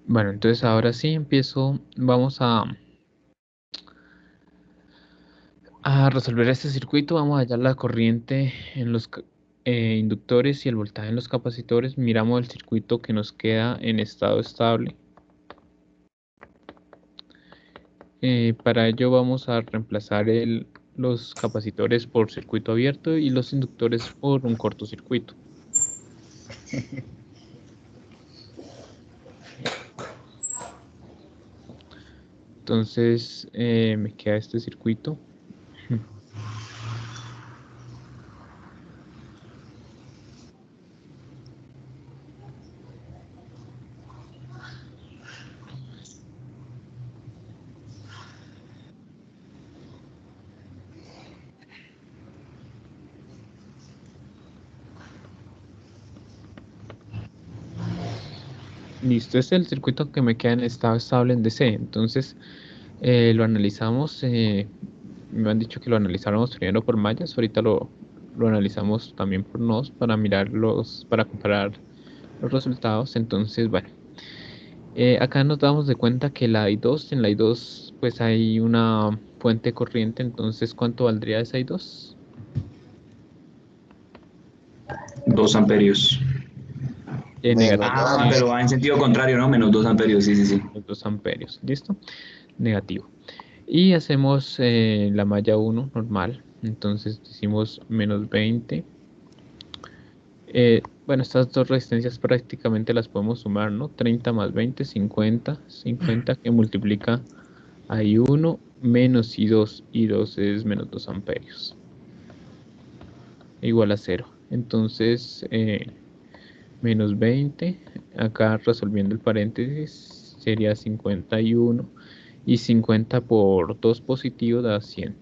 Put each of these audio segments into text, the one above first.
Bueno, entonces ahora sí vamos a resolver este circuito. Vamos a hallar la corriente en los inductores y el voltaje en los capacitores. Miramos el circuito que nos queda en estado estable. Para ello vamos a reemplazar los capacitores por circuito abierto y los inductores por un cortocircuito. Entonces me queda este circuito. Listo, este es el circuito que me queda en estado estable en DC. Entonces lo analizamos. Me han dicho que lo analizáramos primero por mallas. Ahorita lo analizamos también por nodos para para comparar los resultados. Entonces, bueno, acá nos damos de cuenta que en la I2 pues hay una fuente corriente. Entonces, ¿cuánto valdría esa I2? 2 amperios. Menos Negativo. 2 Ah, pero amperios. va en sentido contrario, ¿no? -2 amperios, sí, sí, sí. Los 2 amperios. ¿Listo? Negativo. Y hacemos la malla 1 normal. Entonces decimos -20. Bueno, estas dos resistencias prácticamente las podemos sumar, ¿no? 30 más 20, 50. 50 que multiplica a I1 menos I2. I2 es -2 amperios. Igual a 0. Entonces, menos 20. Acá resolviendo el paréntesis sería 51. Y 50 por 2 positivo da 100.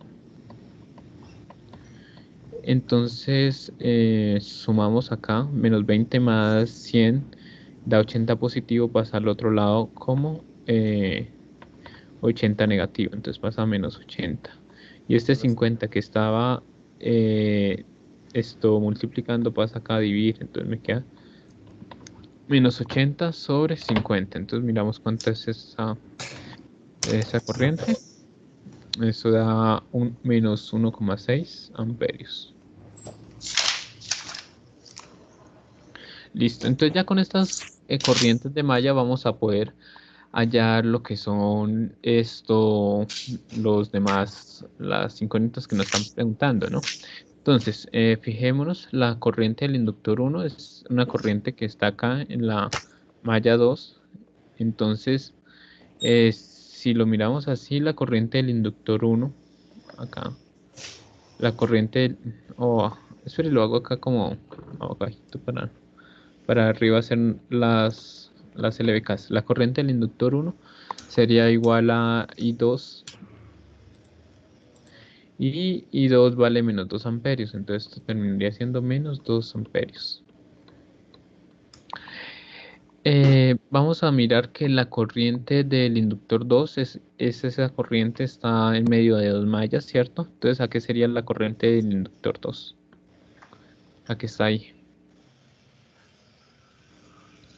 Entonces sumamos acá, menos 20 más 100 da 80 positivo, pasa al otro lado como 80 negativo, entonces pasa a menos 80. Y este 50 que estaba esto multiplicando pasa acá a dividir, entonces me queda menos 80 sobre 50. Entonces miramos cuánta es esa corriente. Eso da un menos 1,6 amperios. Listo, entonces ya con estas corrientes de malla vamos a poder hallar lo que son las incógnitas que nos están preguntando, ¿no? Entonces, fijémonos, la corriente del inductor 1 es una corriente que está acá en la malla 2. Entonces, si lo miramos así, la corriente del inductor 1, acá, la corriente, espere, lo hago acá como abajito para arriba hacer las LVKs. La corriente del inductor 1 sería igual a I2 y I2 vale menos 2 amperios, entonces esto terminaría siendo menos 2 amperios. Vamos a mirar que la corriente del inductor 2 es esa corriente está en medio de dos mallas, ¿cierto? Entonces, ¿a qué sería la corriente del inductor 2? ¿A qué está ahí?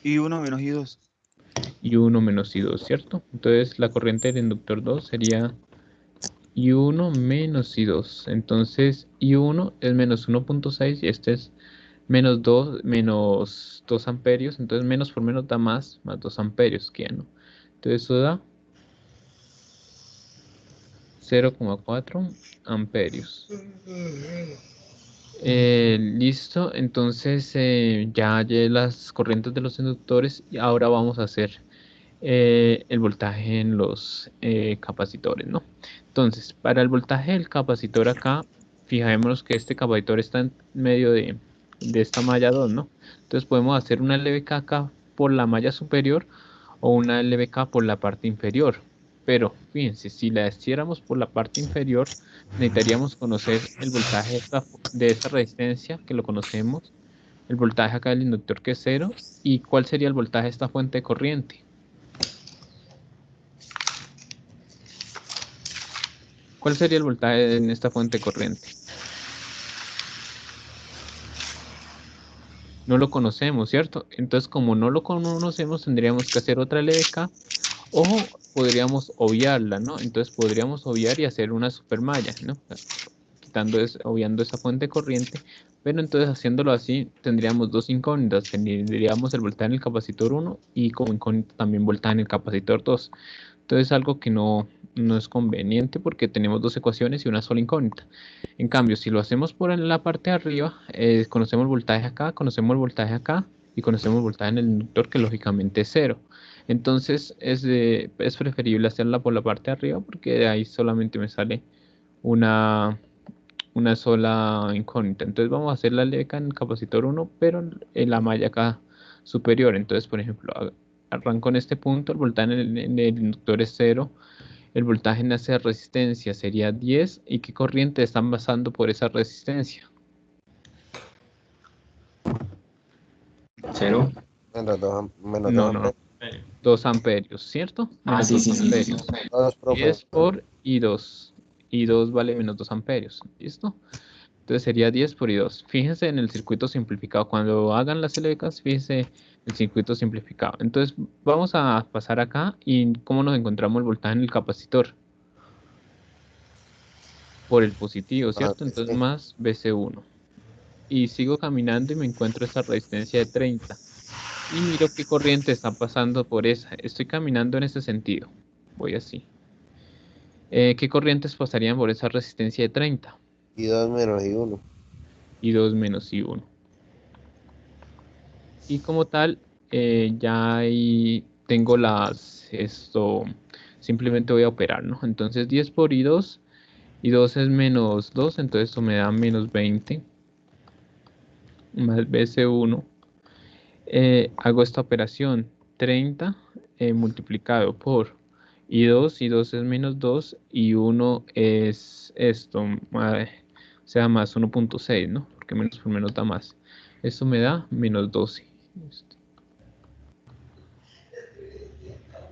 I1 menos I2. I1 menos I2, ¿cierto? Entonces, la corriente del inductor 2 sería I1 menos I2. Entonces, I1 es menos 1,6 y este es menos 2 amperios. Entonces, menos por menos da más 2 amperios, que no. Entonces, eso da 0,4 amperios. Listo, entonces ya hallé las corrientes de los inductores y ahora vamos a hacer el voltaje en los capacitores, ¿no? Entonces, para el voltaje del capacitor acá, fijémonos que este capacitor está en medio de esta malla 2, ¿no? Entonces podemos hacer una LVK acá por la malla superior o una LVK por la parte inferior. Pero fíjense, si la hiciéramos por la parte inferior, necesitaríamos conocer el voltaje de esta resistencia, que lo conocemos, el voltaje acá del inductor que es 0, y cuál sería el voltaje de esta fuente de corriente. ¿Cuál sería el voltaje en esta fuente corriente? no lo conocemos, ¿cierto? Entonces, como no lo conocemos, tendríamos que hacer otra LDK o podríamos obviarla, ¿no? Entonces podríamos obviar y hacer una supermalla, ¿no? Obviando esa fuente corriente, pero entonces haciéndolo así tendríamos dos incógnitas, tendríamos el voltaje en el capacitor 1 y como incógnita también voltaje en el capacitor 2. Entonces algo que no es conveniente porque tenemos dos ecuaciones y una sola incógnita. En cambio, si lo hacemos por en la parte de arriba, conocemos el voltaje acá, conocemos el voltaje acá y conocemos el voltaje en el inductor que lógicamente es cero. Entonces es preferible hacerla por la parte de arriba porque de ahí solamente me sale una, una sola incógnita. Entonces vamos a hacer la leca en el capacitor 1, pero en la malla acá superior. Entonces, por ejemplo, arranco en este punto, el voltaje en el inductor es cero, el voltaje en esa resistencia sería 10, ¿y qué corriente están pasando por esa resistencia? Cero. Menos No, 2 no, amperios. 2 amperios, ¿cierto? Ah, Menos sí, 2 sí, sí, sí, sí. amperios. 2, profe. 10 por I2. I2 vale menos 2 amperios, ¿listo? Entonces sería 10 por I2. Fíjense en el circuito simplificado. Cuando hagan las LDKs, fíjense el circuito simplificado. Entonces vamos a pasar acá y cómo nos encontramos el voltaje en el capacitor. Por el positivo, ¿cierto? Entonces Sí. más BC1. Y sigo caminando y me encuentro esta resistencia de 30. Y miro qué corriente está pasando por esa. Estoy caminando en ese sentido. Voy así. ¿Qué corrientes pasarían por esa resistencia de 30? Y 2 menos y 1. Y 2 menos I1. Y como tal, ya ahí tengo simplemente voy a operar, ¿no? Entonces 10 por I2 es menos 2, entonces esto me da menos 20, más BC1. Hago esta operación, 30 multiplicado por I2 es menos 2 y 1 es esto, o sea, más 1.6, ¿no? Porque menos por menos da más. Esto me da menos 12.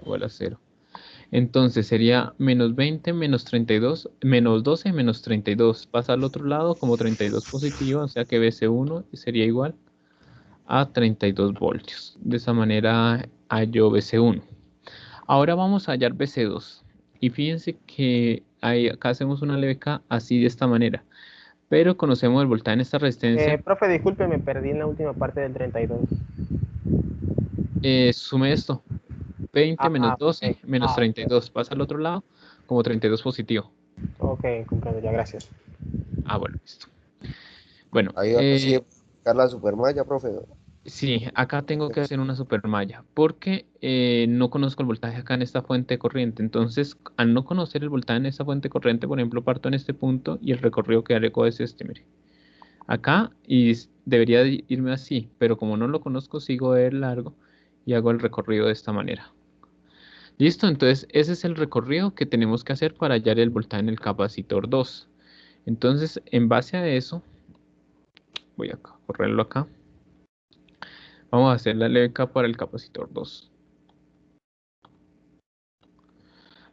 Igual a 0. Entonces sería menos 20 menos 32, menos 12 menos 32. Pasa al otro lado como 32 positivo, o sea que BC1 sería igual a 32 voltios. De esa manera hallo BC1. Ahora vamos a hallar BC2. Y fíjense que acá hacemos una LVK así de esta manera. Pero conocemos el voltaje en esta resistencia. Profe, disculpe, me perdí en la última parte del 32. Sume esto. 20 menos 12 Ok. menos 32. Pasa al otro lado como 32 positivo. Ok, comprendo, ya, gracias. Bueno, listo. Bueno, Ahí va así aplicar la supermalla, profe. sí, acá tengo que hacer una supermalla porque no conozco el voltaje acá en esta fuente de corriente. Entonces, al no conocer el voltaje en esta fuente de corriente, por ejemplo, parto en este punto y el recorrido que haré es este, mire. Acá y debería irme así, pero como no lo conozco, sigo de largo y hago el recorrido de esta manera. Listo, entonces ese es el recorrido que tenemos que hacer para hallar el voltaje en el capacitor 2. Entonces, en base a eso, voy a correrlo acá. Vamos a hacer la LVK para el capacitor 2.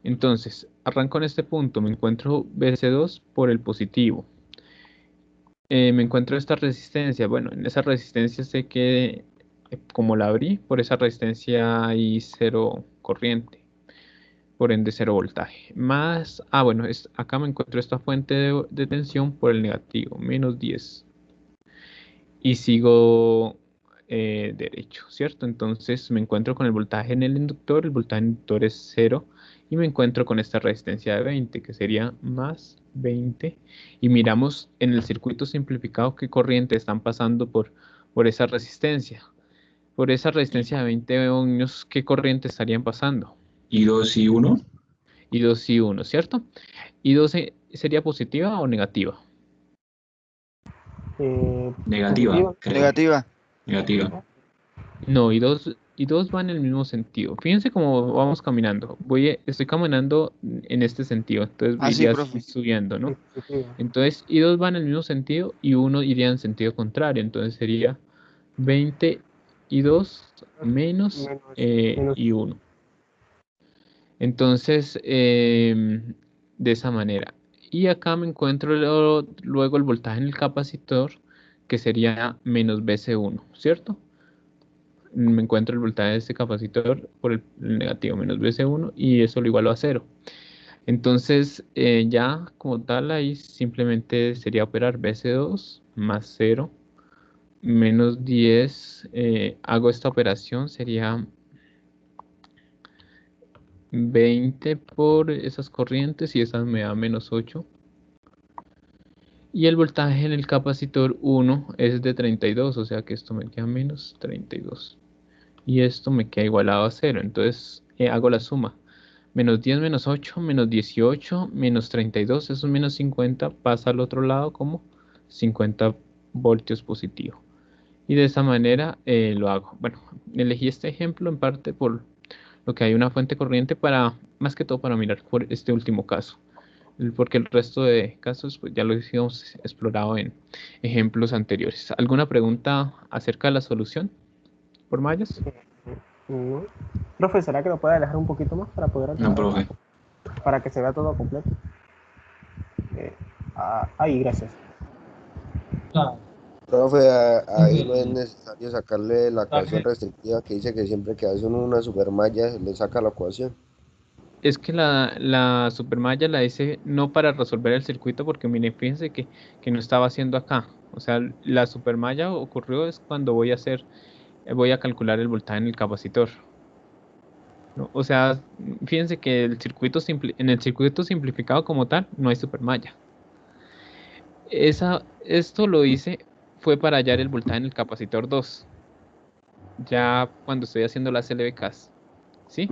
Entonces, arranco en este punto, me encuentro BC2 por el positivo. Me encuentro esta resistencia. Bueno, en esa resistencia sé que como la abrí, por esa resistencia hay cero corriente, por ende cero voltaje. Más, bueno, acá me encuentro esta fuente de tensión por el negativo, menos 10. Y sigo derecho, ¿cierto? Entonces me encuentro con el voltaje en el inductor es cero y me encuentro con esta resistencia de 20, que sería más 20. Y miramos en el circuito simplificado qué corriente están pasando por esa resistencia. Por esa resistencia de 20 ohmios, ¿qué corriente estarían pasando? Y 2 y 1. Y 2 y 1, ¿cierto? ¿Y 12 sería positiva o negativa? Negativa, Positiva. creo. Negativa. Negativa. No, y dos van en el mismo sentido. Fíjense cómo vamos caminando. Estoy caminando en este sentido, entonces Ah, sí, iría profe. subiendo, ¿no? Sí, positiva. Entonces, y dos van en el mismo sentido y uno iría en sentido contrario. Entonces sería 20 y 2 menos Menos. y 1. Entonces, de esa manera. Y acá me encuentro luego el voltaje en el capacitor, que sería menos BC1, ¿cierto? Me encuentro el voltaje de este capacitor por el negativo menos BC1 y eso lo igualo a 0. Entonces, ya como tal, ahí simplemente sería operar BC2 más 0 menos 10. Hago esta operación, sería 20 por esas corrientes y esas me da menos 8. Y el voltaje en el capacitor 1 es de 32, o sea que esto me queda menos 32. Y esto me queda igualado a 0. Entonces hago la suma. Menos 10 menos 8, menos 18, menos 32, eso es menos 50, pasa al otro lado como 50 voltios positivo. Y de esa manera lo hago. Bueno, elegí este ejemplo en parte por lo que hay una fuente corriente para, más que todo para mirar por este último caso. Porque el resto de casos pues, ya lo hemos explorado en ejemplos anteriores. ¿Alguna pregunta acerca de la solución por mallas? No. Profe, ¿será que lo puede alejar un poquito más para poder No, profe. para que se vea todo completo? Ahí, gracias. Profe, ahí no es necesario sacarle la ecuación restrictiva que dice que siempre que hace uno una supermalla se le saca la ecuación. Es que la supermalla la hice no para resolver el circuito, porque miren, fíjense que no estaba haciendo acá. O sea, la supermalla ocurrió es cuando voy a calcular el voltaje en el capacitor, ¿no? O sea, fíjense que en el circuito simplificado como tal no hay supermalla. Esto lo hice fue para hallar el voltaje en el capacitor 2, ya cuando estoy haciendo las LVKs, ¿sí?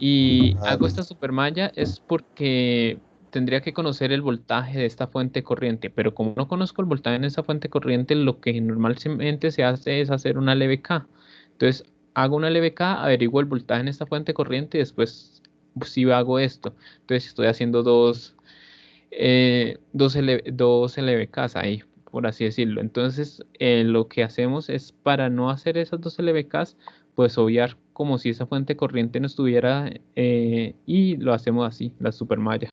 Y hago esta supermalla es porque tendría que conocer el voltaje de esta fuente corriente, pero como no conozco el voltaje en esa fuente corriente, lo que normalmente se hace es hacer una LVK. Entonces, hago una LVK, averiguo el voltaje en esta fuente corriente y después sí hago esto. Entonces, estoy haciendo dos LVKs ahí, por así decirlo. Entonces, lo que hacemos es, para no hacer esas dos LVKs, pues obviar como si esa fuente corriente no estuviera, y lo hacemos así, la supermalla.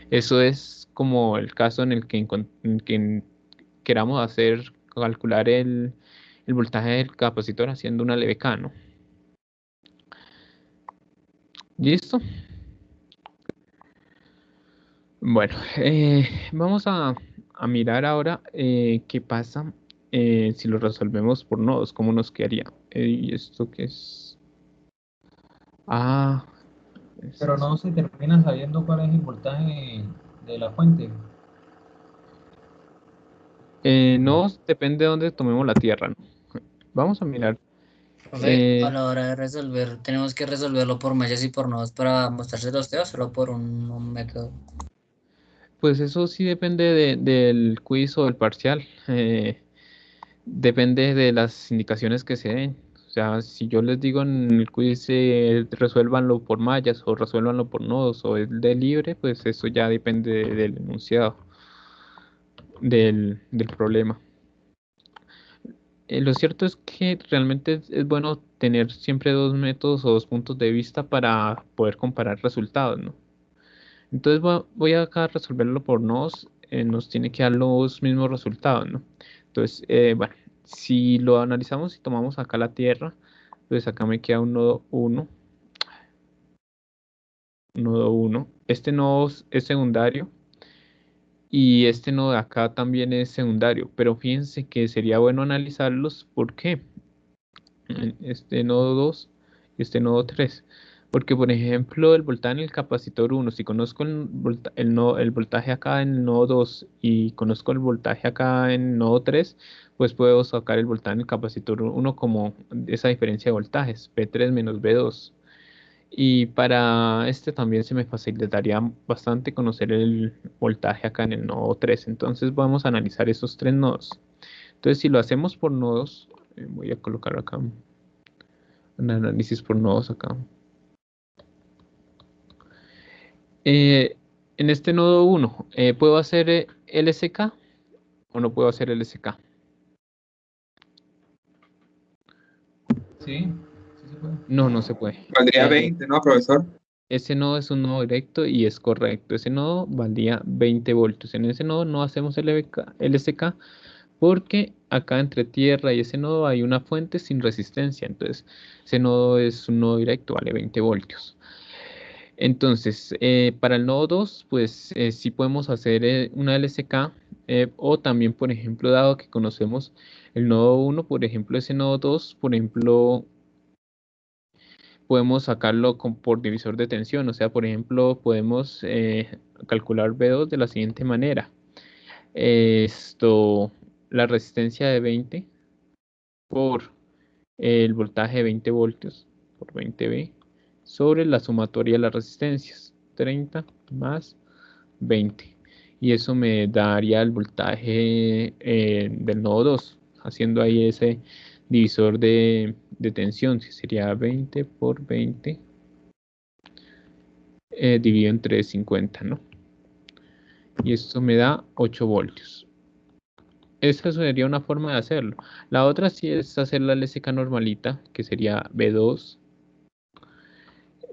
Eso es como el caso en el que queramos calcular el voltaje del capacitor haciendo una LVK, ¿no? ¿Listo? Bueno, vamos a mirar ahora qué pasa si lo resolvemos por nodos, cómo nos quedaría. ¿Y esto qué es? Ah, Pero no se termina sabiendo cuál es el voltaje de la fuente. nodos depende de dónde tomemos la tierra, ¿no? Vamos a mirar. Profe, a la hora de resolver, tenemos que resolverlo por mallas y por nodos para mostrarse los teos, solo por un método. Pues eso sí depende del quiz o del parcial. Depende de las indicaciones que se den. O sea, si yo les digo en el quiz resuélvanlo por mallas o resuélvanlo por nodos o es de libre, pues eso ya depende del enunciado del problema. Lo cierto es que realmente es bueno tener siempre dos métodos o dos puntos de vista para poder comparar resultados, ¿no? Entonces voy acá a resolverlo por nodos, nos tiene que dar los mismos resultados, ¿no? Entonces, bueno, si lo analizamos y tomamos acá la tierra, pues acá me queda un nodo 1. Nodo 1. Este nodo es secundario y este nodo de acá también es secundario, pero fíjense que sería bueno analizarlos. ¿Por qué? Este nodo 2 y este nodo 3. Porque, por ejemplo, el voltaje en el capacitor 1, si conozco el voltaje acá en el nodo 2 y conozco el voltaje acá en el nodo 3, pues puedo sacar el voltaje en el capacitor 1 como esa diferencia de voltajes, P3 menos B2. Y para este también se me facilitaría bastante conocer el voltaje acá en el nodo 3. Entonces vamos a analizar esos tres nodos. Entonces, si lo hacemos por nodos, voy a colocar acá un análisis por nodos acá. En este nodo 1, ¿puedo hacer LSK o no puedo hacer LSK? Sí, sí se puede. No se puede. Valdría 20, ¿no, profesor? Ese nodo es un nodo directo y es correcto. Ese nodo valía 20 voltios. En ese nodo no hacemos LSK porque acá entre tierra y ese nodo hay una fuente sin resistencia, entonces ese nodo es un nodo directo, vale 20 voltios. Entonces, para el nodo 2, pues sí podemos hacer una LSK, o también, por ejemplo, dado que conocemos el nodo 1, por ejemplo, ese nodo 2, por ejemplo, podemos sacarlo por divisor de tensión, o sea, por ejemplo, podemos calcular V2 de la siguiente manera. La resistencia de 20 por el voltaje de 20 voltios por 20V sobre la sumatoria de las resistencias, 30 más 20. Y eso me daría el voltaje del nodo 2, haciendo ahí ese divisor de tensión, que sería 20 por 20 dividido entre 50, ¿no? Y esto me da 8 voltios. Esa sería una forma de hacerlo. La otra sí es hacer la LSK normalita, que sería B2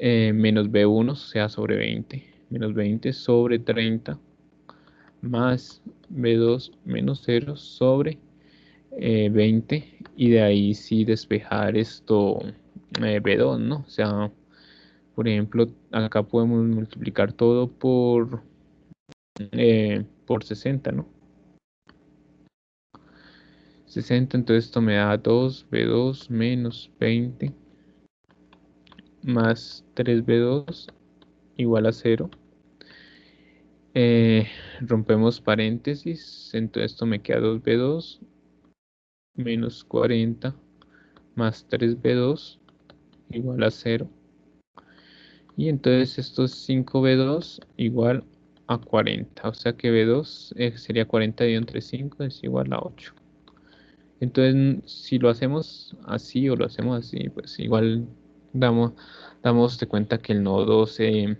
menos B1, o sea, sobre 20. Menos 20 sobre 30 más B2 menos 0 sobre 20. Y de ahí sí despejar esto B2, ¿no? O sea, por ejemplo, acá podemos multiplicar todo por 60, ¿no? 60, entonces esto me da 2B2 menos 20 más 3B2 igual a 0. Rompemos paréntesis, entonces esto me queda 2B2 menos 40 más 3B2 igual a 0. Y entonces esto es 5B2 igual a 40, o sea que B2 sería 40 dividido entre 5 es igual a 8. Entonces, si lo hacemos así o lo hacemos así, pues igual damos de cuenta que el nodo 12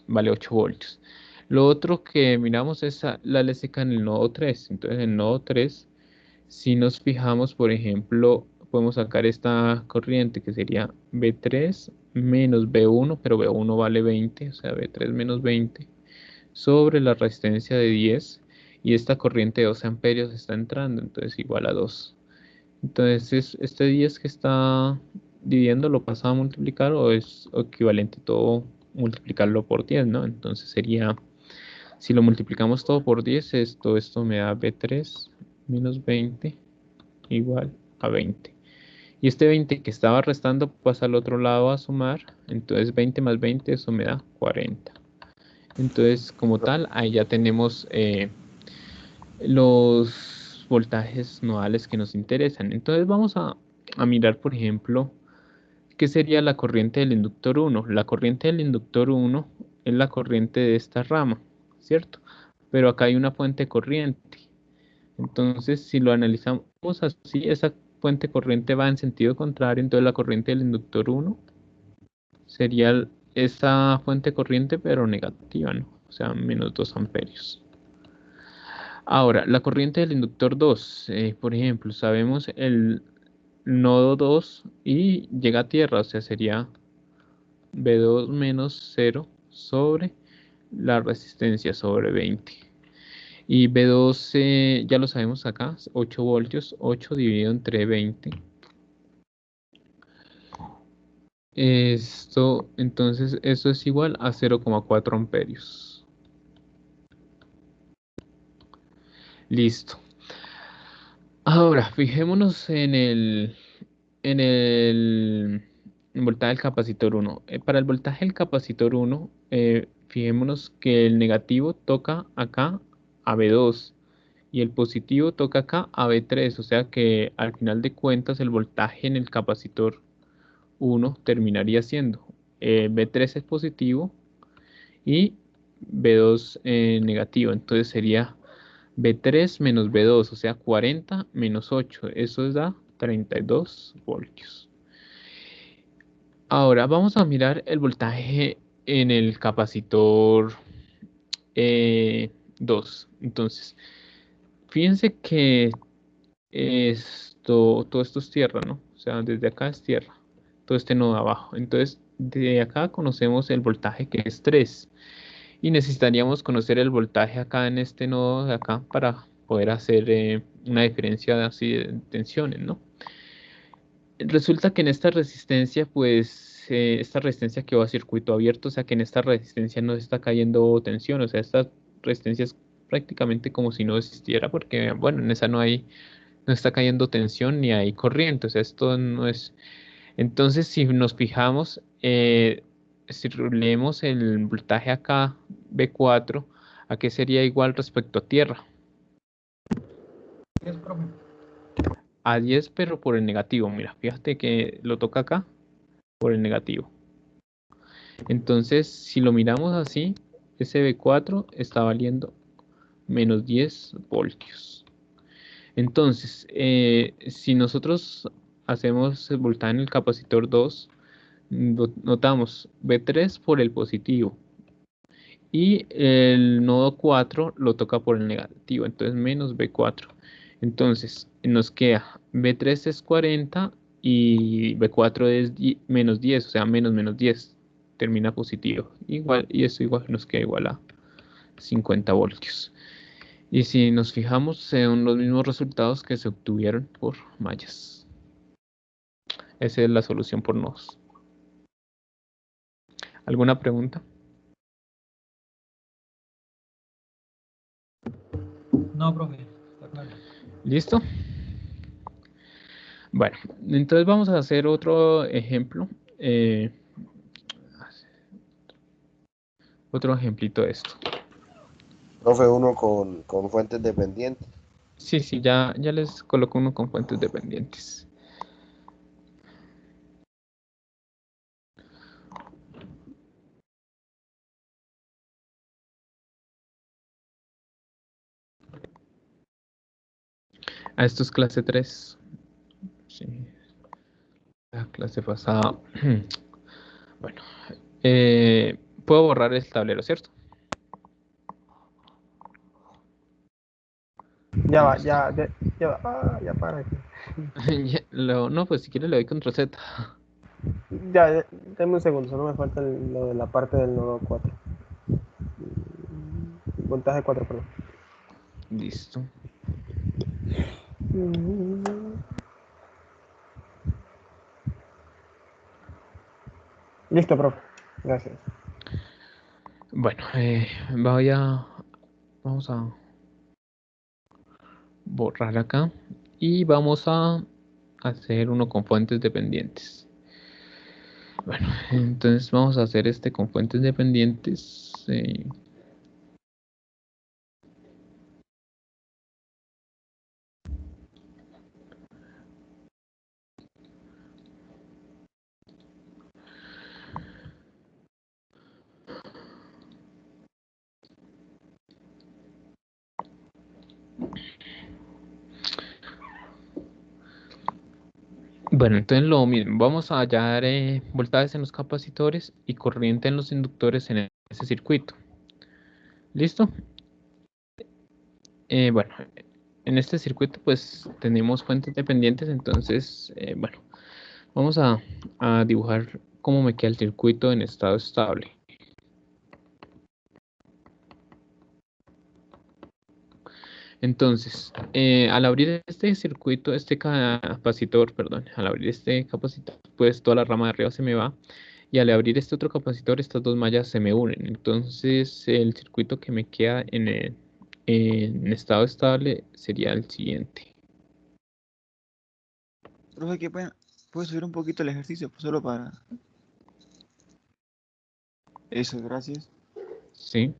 vale 8 voltios. Lo otro que miramos es la LSK en el nodo 3. Entonces, en el nodo 3, si nos fijamos, por ejemplo, podemos sacar esta corriente que sería B3 menos B1, pero B1 vale 20, o sea, B3 menos 20, sobre la resistencia de 10, y esta corriente de 12 amperios está entrando, entonces igual a 2. Entonces, este 10 que está dividiendo lo pasa a multiplicar, o es equivalente todo multiplicarlo por 10, ¿no? Entonces sería, si lo multiplicamos todo por 10, esto me da B3 menos 20 igual a 20. Y este 20 que estaba restando pasa al otro lado a sumar, entonces 20 más 20, eso me da 40. Entonces, como tal, ahí ya tenemos los voltajes nodales que nos interesan. Entonces vamos a mirar, por ejemplo, ¿qué sería la corriente del inductor 1? La corriente del inductor 1 es la corriente de esta rama, ¿cierto? Pero acá hay una fuente corriente. Entonces, si lo analizamos así, esa fuente corriente va en sentido contrario, entonces la corriente del inductor 1 sería esa fuente corriente, pero negativa, ¿no? O sea, menos 2 amperios. Ahora, la corriente del inductor 2, por ejemplo, sabemos el nodo 2 y llega a tierra, o sea, sería B2 menos 0 sobre la resistencia sobre 20. Y B2 ya lo sabemos acá, 8 voltios, 8 dividido entre 20. Entonces, eso es igual a 0,4 amperios. Listo. Ahora, fijémonos en el voltaje del capacitor 1. Para el voltaje del capacitor 1, fijémonos que el negativo toca acá a B2 y el positivo toca acá a B3, o sea que al final de cuentas el voltaje en el capacitor 1 terminaría siendo B3 es positivo y B2 negativo, entonces sería B3 menos B2, o sea 40 menos 8, eso da 32 voltios. Ahora vamos a mirar el voltaje en el capacitor 2. Entonces, fíjense que todo esto es tierra, ¿no? O sea, desde acá es tierra, todo este nodo abajo. Entonces, de acá conocemos el voltaje que es 3. Y necesitaríamos conocer el voltaje acá en este nodo de acá para poder hacer una diferencia así de tensiones, ¿no? Resulta que en esta resistencia, pues, esta resistencia quedó a circuito abierto, o sea que en esta resistencia no está cayendo tensión, o sea, esta resistencia es prácticamente como si no existiera, porque, bueno, en esa no está cayendo tensión ni hay corriente, o sea, esto no es. Entonces, si nos fijamos, si leemos el voltaje acá, B4, ¿a qué sería igual respecto a tierra? 10, profe. A 10, pero por el negativo. Mira, fíjate que lo toca acá por el negativo. Entonces, si lo miramos así, ese B4 está valiendo menos 10 voltios. Entonces, si nosotros hacemos el voltaje en el capacitor 2, notamos B3 por el positivo y el nodo 4 lo toca por el negativo, entonces menos B4. Entonces nos queda B3 es 40 y B4 es menos 10, o sea, menos 10, termina positivo. Igual, y eso igual nos queda igual a 50 voltios. Y si nos fijamos, son los mismos resultados que se obtuvieron por mallas. Esa es la solución por nodos. ¿Alguna pregunta? No, profe, está claro. ¿Listo? Bueno, entonces vamos a hacer otro ejemplo. Otro ejemplito de esto. Profe, uno con fuentes dependientes. Sí, sí, ya les coloco uno con fuentes dependientes. Esto es clase 3. Sí. La clase pasada. Bueno, puedo borrar el tablero, ¿cierto? Ya va, Listo. ya va. Ya para aquí. No, pues si quiere le doy control Z. Dame un segundo, solo me falta lo de la parte del nodo 4. Voltaje 4, perdón. Listo. Listo, profe. Gracias. Bueno, vamos a borrar acá y vamos a hacer uno con fuentes dependientes. Bueno, entonces vamos a hacer este con fuentes dependientes. Bueno, entonces lo mismo, vamos a hallar voltajes en los capacitores y corriente en los inductores en ese circuito. ¿Listo? Bueno, en este circuito pues tenemos fuentes dependientes, entonces, bueno, vamos a dibujar cómo me queda el circuito en estado estable. Entonces, al abrir este circuito, este capacitor, perdón, al abrir este capacitor, pues toda la rama de arriba se me va. Y al abrir este otro capacitor, estas dos mallas se me unen. Entonces, el circuito que me queda en estado estable sería el siguiente. Profe, qué pena. ¿Puedes subir un poquito el ejercicio? Pues solo para... Eso, gracias. ¿Sí?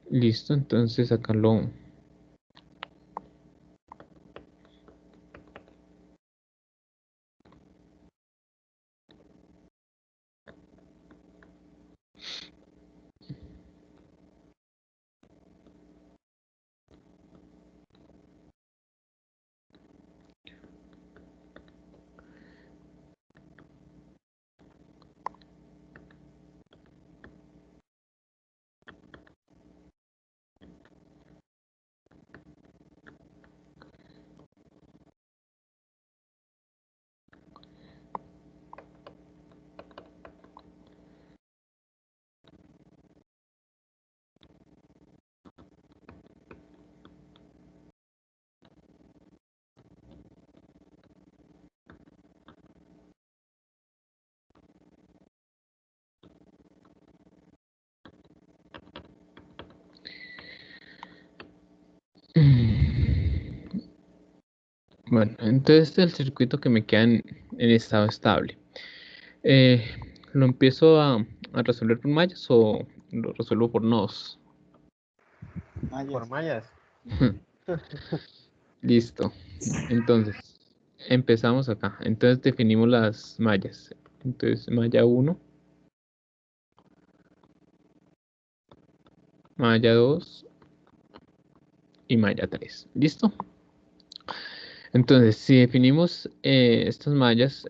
Listo, entonces acá lo... Bueno, entonces este es el circuito que me queda en estado estable. Eh, ¿Lo empiezo a resolver por mallas o lo resuelvo por nodos? Por mallas. Listo. Entonces, empezamos acá. Entonces definimos las mallas. Entonces, malla 1, malla 2 y malla 3. ¿Listo? Entonces, si definimos estas mallas,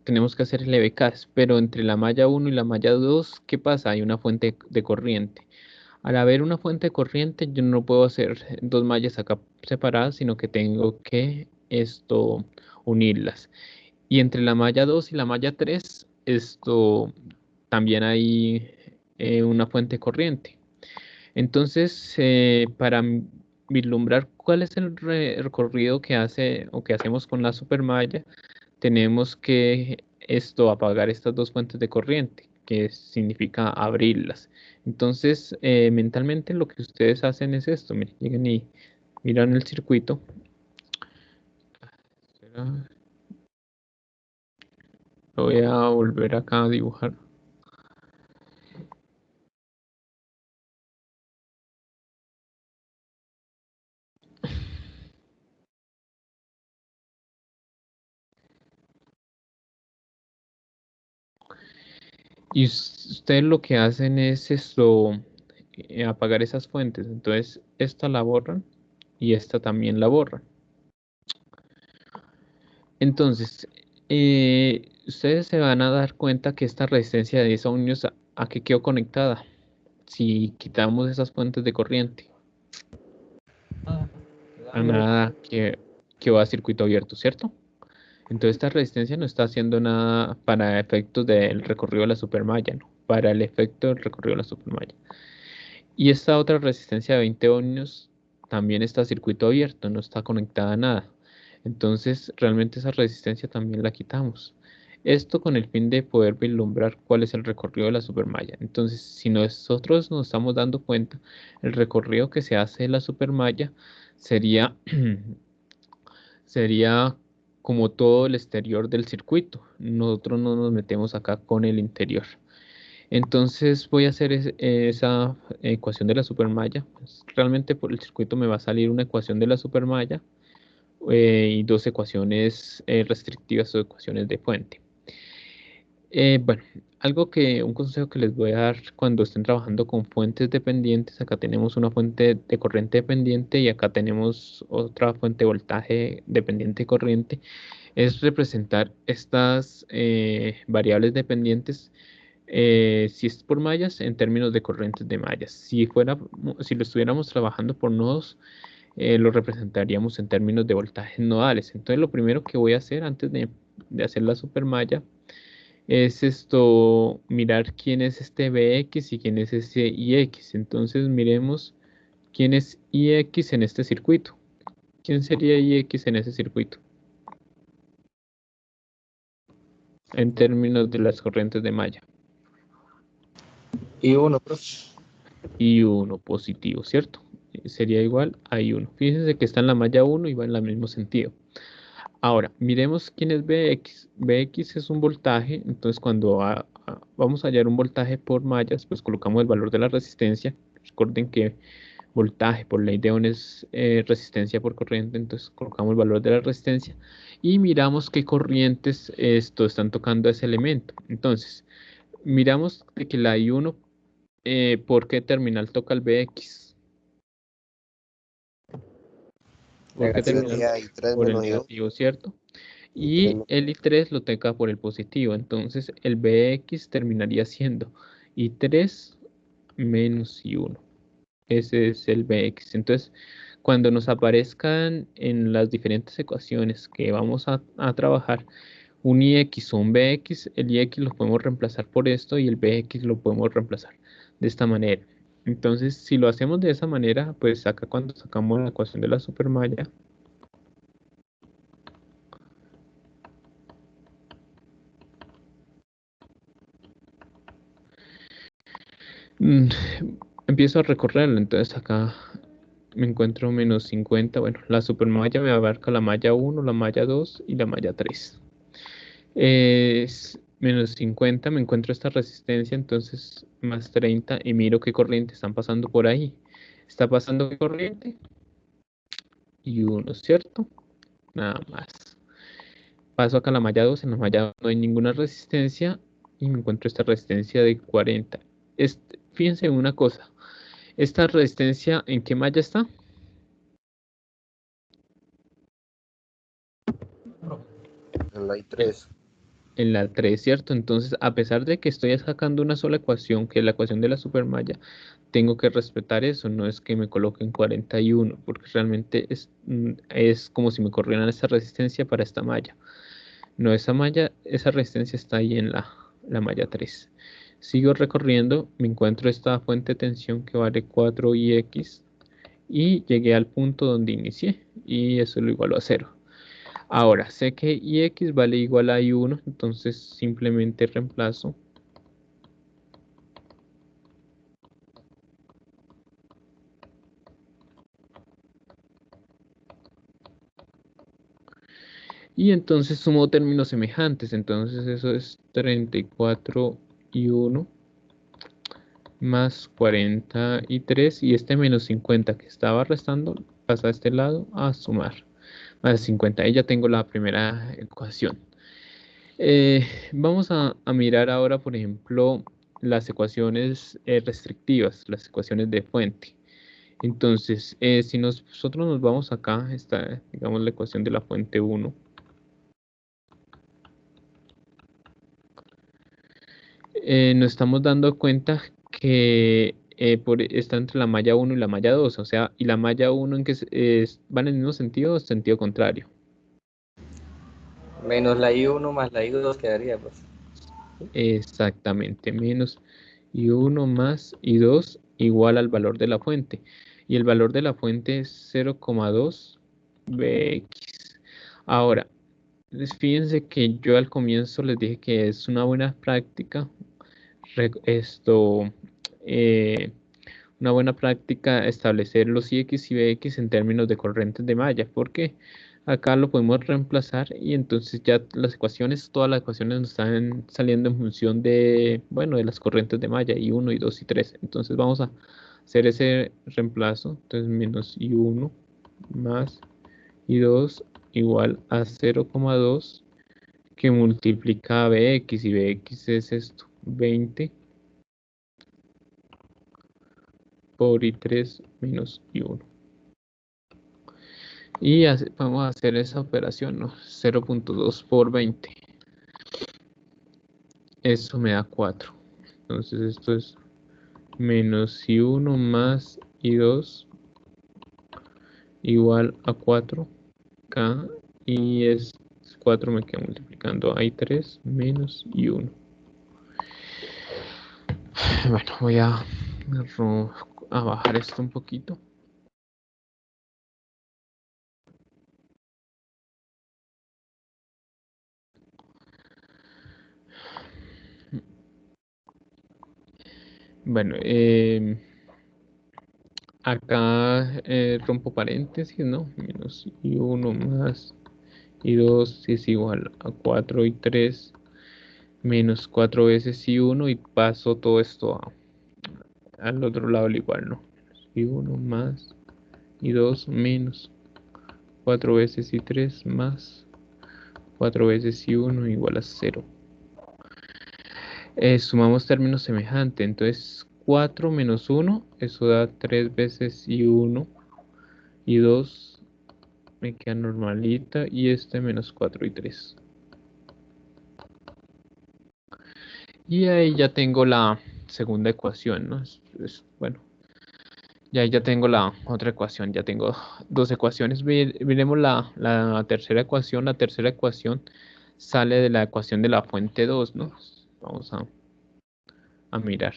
tenemos que hacer el EBCAS, pero entre la malla 1 y la malla 2, ¿qué pasa? Hay una fuente de corriente. Al haber una fuente de corriente, yo no puedo hacer dos mallas acá separadas, sino que tengo que unirlas. Y entre la malla 2 y la malla 3, también hay una fuente de corriente. Entonces, para vislumbrar cuál es el recorrido que hace o que hacemos con la supermalla, tenemos que apagar estas dos fuentes de corriente, que significa abrirlas. Entonces, mentalmente lo que ustedes hacen es esto, miren, llegan y miran el circuito. Lo voy a volver acá a dibujar. Y ustedes lo que hacen es apagar esas fuentes. Entonces, esta la borran y esta también la borran. Entonces, ustedes se van a dar cuenta que esta resistencia de 10 ohmios a qué quedó conectada si quitamos esas fuentes de corriente. A nada que va a circuito abierto, ¿cierto? Entonces esta resistencia no está haciendo nada para efectos del recorrido de la supermalla, ¿no? Para el efecto del recorrido de la supermalla. Y esta otra resistencia de 20 ohmios también está a circuito abierto, no está conectada a nada. Entonces realmente esa resistencia también la quitamos. Esto con el fin de poder vislumbrar cuál es el recorrido de la supermalla. Entonces, si nosotros nos estamos dando cuenta, el recorrido que se hace de la supermalla sería, sería como todo el exterior del circuito. Nosotros no nos metemos acá con el interior. Entonces voy a hacer esa ecuación de la supermalla. Pues, realmente por el circuito me va a salir una ecuación de la supermalla y dos ecuaciones restrictivas o ecuaciones de fuente. Bueno, un consejo que les voy a dar cuando estén trabajando con fuentes dependientes, acá tenemos una fuente de corriente dependiente y acá tenemos otra fuente de voltaje dependiente de corriente, es representar estas variables dependientes si es por mallas en términos de corrientes de mallas. Si lo estuviéramos trabajando por nodos, lo representaríamos en términos de voltajes nodales. Entonces lo primero que voy a hacer antes de hacer la supermalla es mirar quién es este Bx y quién es este Ix. Entonces miremos quién es Ix en este circuito. ¿Quién sería Ix en ese circuito? En términos de las corrientes de malla. I1, profe. I1 positivo, ¿cierto? Sería igual a I1. Fíjense que está en la malla 1 y va en el mismo sentido. Ahora, miremos quién es Bx. Bx es un voltaje, entonces cuando vamos a hallar un voltaje por mallas, pues colocamos el valor de la resistencia. Recuerden que voltaje por ley de Ohm es resistencia por corriente, entonces colocamos el valor de la resistencia y miramos qué corrientes están tocando ese elemento. Entonces, miramos de que la I1, ¿por qué terminal toca el Bx? ¿Por qué Negativo. terminal? I3 Por el menos I2. negativo, ¿cierto? Y el I3 lo toca por el positivo, entonces el Bx terminaría siendo I3 menos I1. Ese es el Bx. Entonces, cuando nos aparezcan en las diferentes ecuaciones que vamos a trabajar, un Ix o un Bx, el Ix lo podemos reemplazar por esto y el Bx lo podemos reemplazar de esta manera. Entonces, si lo hacemos de esa manera, pues acá cuando sacamos la ecuación de la supermalla, empiezo a recorrerlo. Entonces acá me encuentro menos 50. Bueno, la supermalla me abarca la malla 1, la malla 2 y la malla 3. Es menos 50, me encuentro esta resistencia, entonces más 30 y miro qué corriente están pasando por ahí. Está pasando qué corriente y 1, ¿cierto? Nada más. Paso acá a la malla 2, en la malla 2 no hay ninguna resistencia y me encuentro esta resistencia de 40. Fíjense en una cosa, ¿esta resistencia en qué malla está? En la I3. En la 3, ¿cierto? Entonces, a pesar de que estoy sacando una sola ecuación, que es la ecuación de la supermalla, tengo que respetar eso, no es que me coloque en 41, porque realmente es como si me corrieran esa resistencia para esta malla. No, esa malla, esa resistencia está ahí en la malla 3. Sigo recorriendo, me encuentro esta fuente de tensión que vale 4Ix y llegué al punto donde inicié y eso lo igualo a 0. Ahora, sé que Ix vale igual a I1, entonces simplemente reemplazo. Y entonces sumo términos semejantes, entonces eso es 34 y 1 más 43 y este menos 50 que estaba restando pasa a este lado a sumar. Más 50, ahí ya tengo la primera ecuación. Vamos a mirar ahora, por ejemplo, las ecuaciones restrictivas, las ecuaciones de fuente. Entonces, si nosotros nos vamos acá, está, digamos, la ecuación de la fuente 1. Nos estamos dando cuenta que está entre la malla 1 y la malla 2, o sea, y la malla 1 en que van en el mismo sentido o sentido contrario. Menos la I1 más la I2 quedaría, pues. Exactamente, menos I1 más I2 igual al valor de la fuente. Y el valor de la fuente es 0,2 Bx. Ahora, fíjense que yo al comienzo les dije que es una buena práctica eh, una buena práctica establecer los Ix y Bx en términos de corrientes de malla, porque acá lo podemos reemplazar y entonces ya las ecuaciones, todas las ecuaciones nos están saliendo en función de, bueno, de las corrientes de malla, I1, I2 y 3. Entonces vamos a hacer ese reemplazo, entonces menos I1 más I2 igual a 0,2 que multiplica a Bx y Bx es esto, 20 por I3 menos I1. Y vamos a hacer esa operación, ¿no? 0.2 por 20. Eso me da 4. Entonces esto es menos I1 más I2 igual a 4K. Y es 4 me queda multiplicando a I3 menos I1. Bueno, voy a bajar esto un poquito. Bueno, acá rompo paréntesis, ¿no? Menos I1 más I2 es igual a 4 y 3 menos 4 veces I1 y paso todo esto al otro lado al igual, ¿no? I1 más I2 menos 4 veces I3 más 4 veces I1 igual a 0. Sumamos términos semejantes, entonces 4 menos 1, eso da 3 veces I1 y 2 me queda normalita y este menos 4 y 3. Y ahí ya tengo la segunda ecuación, ¿no? Bueno, ya tengo la otra ecuación, ya tengo dos ecuaciones. Miremos la tercera ecuación. La tercera ecuación sale de la ecuación de la fuente 2, ¿no? Vamos a mirar.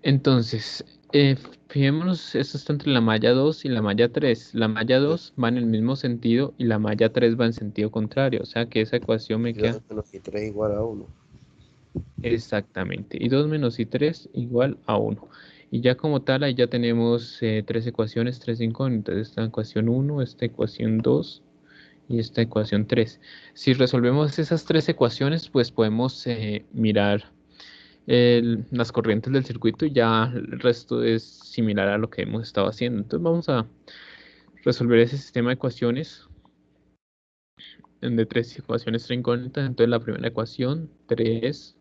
Entonces, Fijémonos, esto está entre la malla 2 y la malla 3. La malla 2 va en el mismo sentido y la malla 3 va en sentido contrario. O sea que esa ecuación me queda 2 menos y 3 igual a 1. exactamente. Y 2 menos y3 igual a 1. Y ya como tal, ahí ya tenemos tres ecuaciones, tres incógnitas. Esta ecuación 1, esta ecuación 2 y esta ecuación 3. Si resolvemos esas tres ecuaciones, pues podemos mirar las corrientes del circuito y ya el resto es similar a lo que hemos estado haciendo. Entonces vamos a resolver ese sistema de ecuaciones de tres ecuaciones tres incógnitas. Entonces la primera ecuación, 3,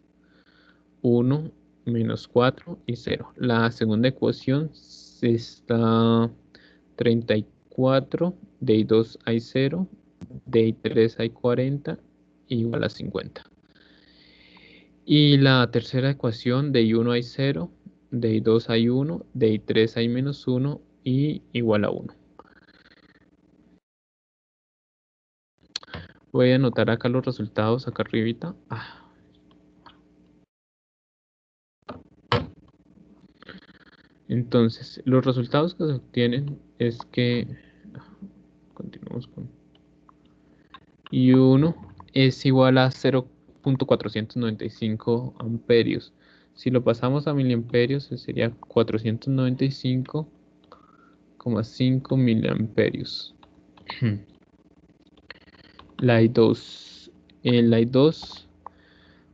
1, menos 4 y 0. La segunda ecuación está 34, de I2 hay 0, de I3 hay 40, igual a 50. Y la tercera ecuación, de I1 hay 0, de I2 hay 1, de I3 hay menos 1 y igual a 1. Voy a anotar acá los resultados, acá arribita. Entonces, los resultados que se obtienen es que, continuamos con I1 es igual a 0.495 amperios. Si lo pasamos a miliamperios, sería 495,5 miliamperios. La I2, la I2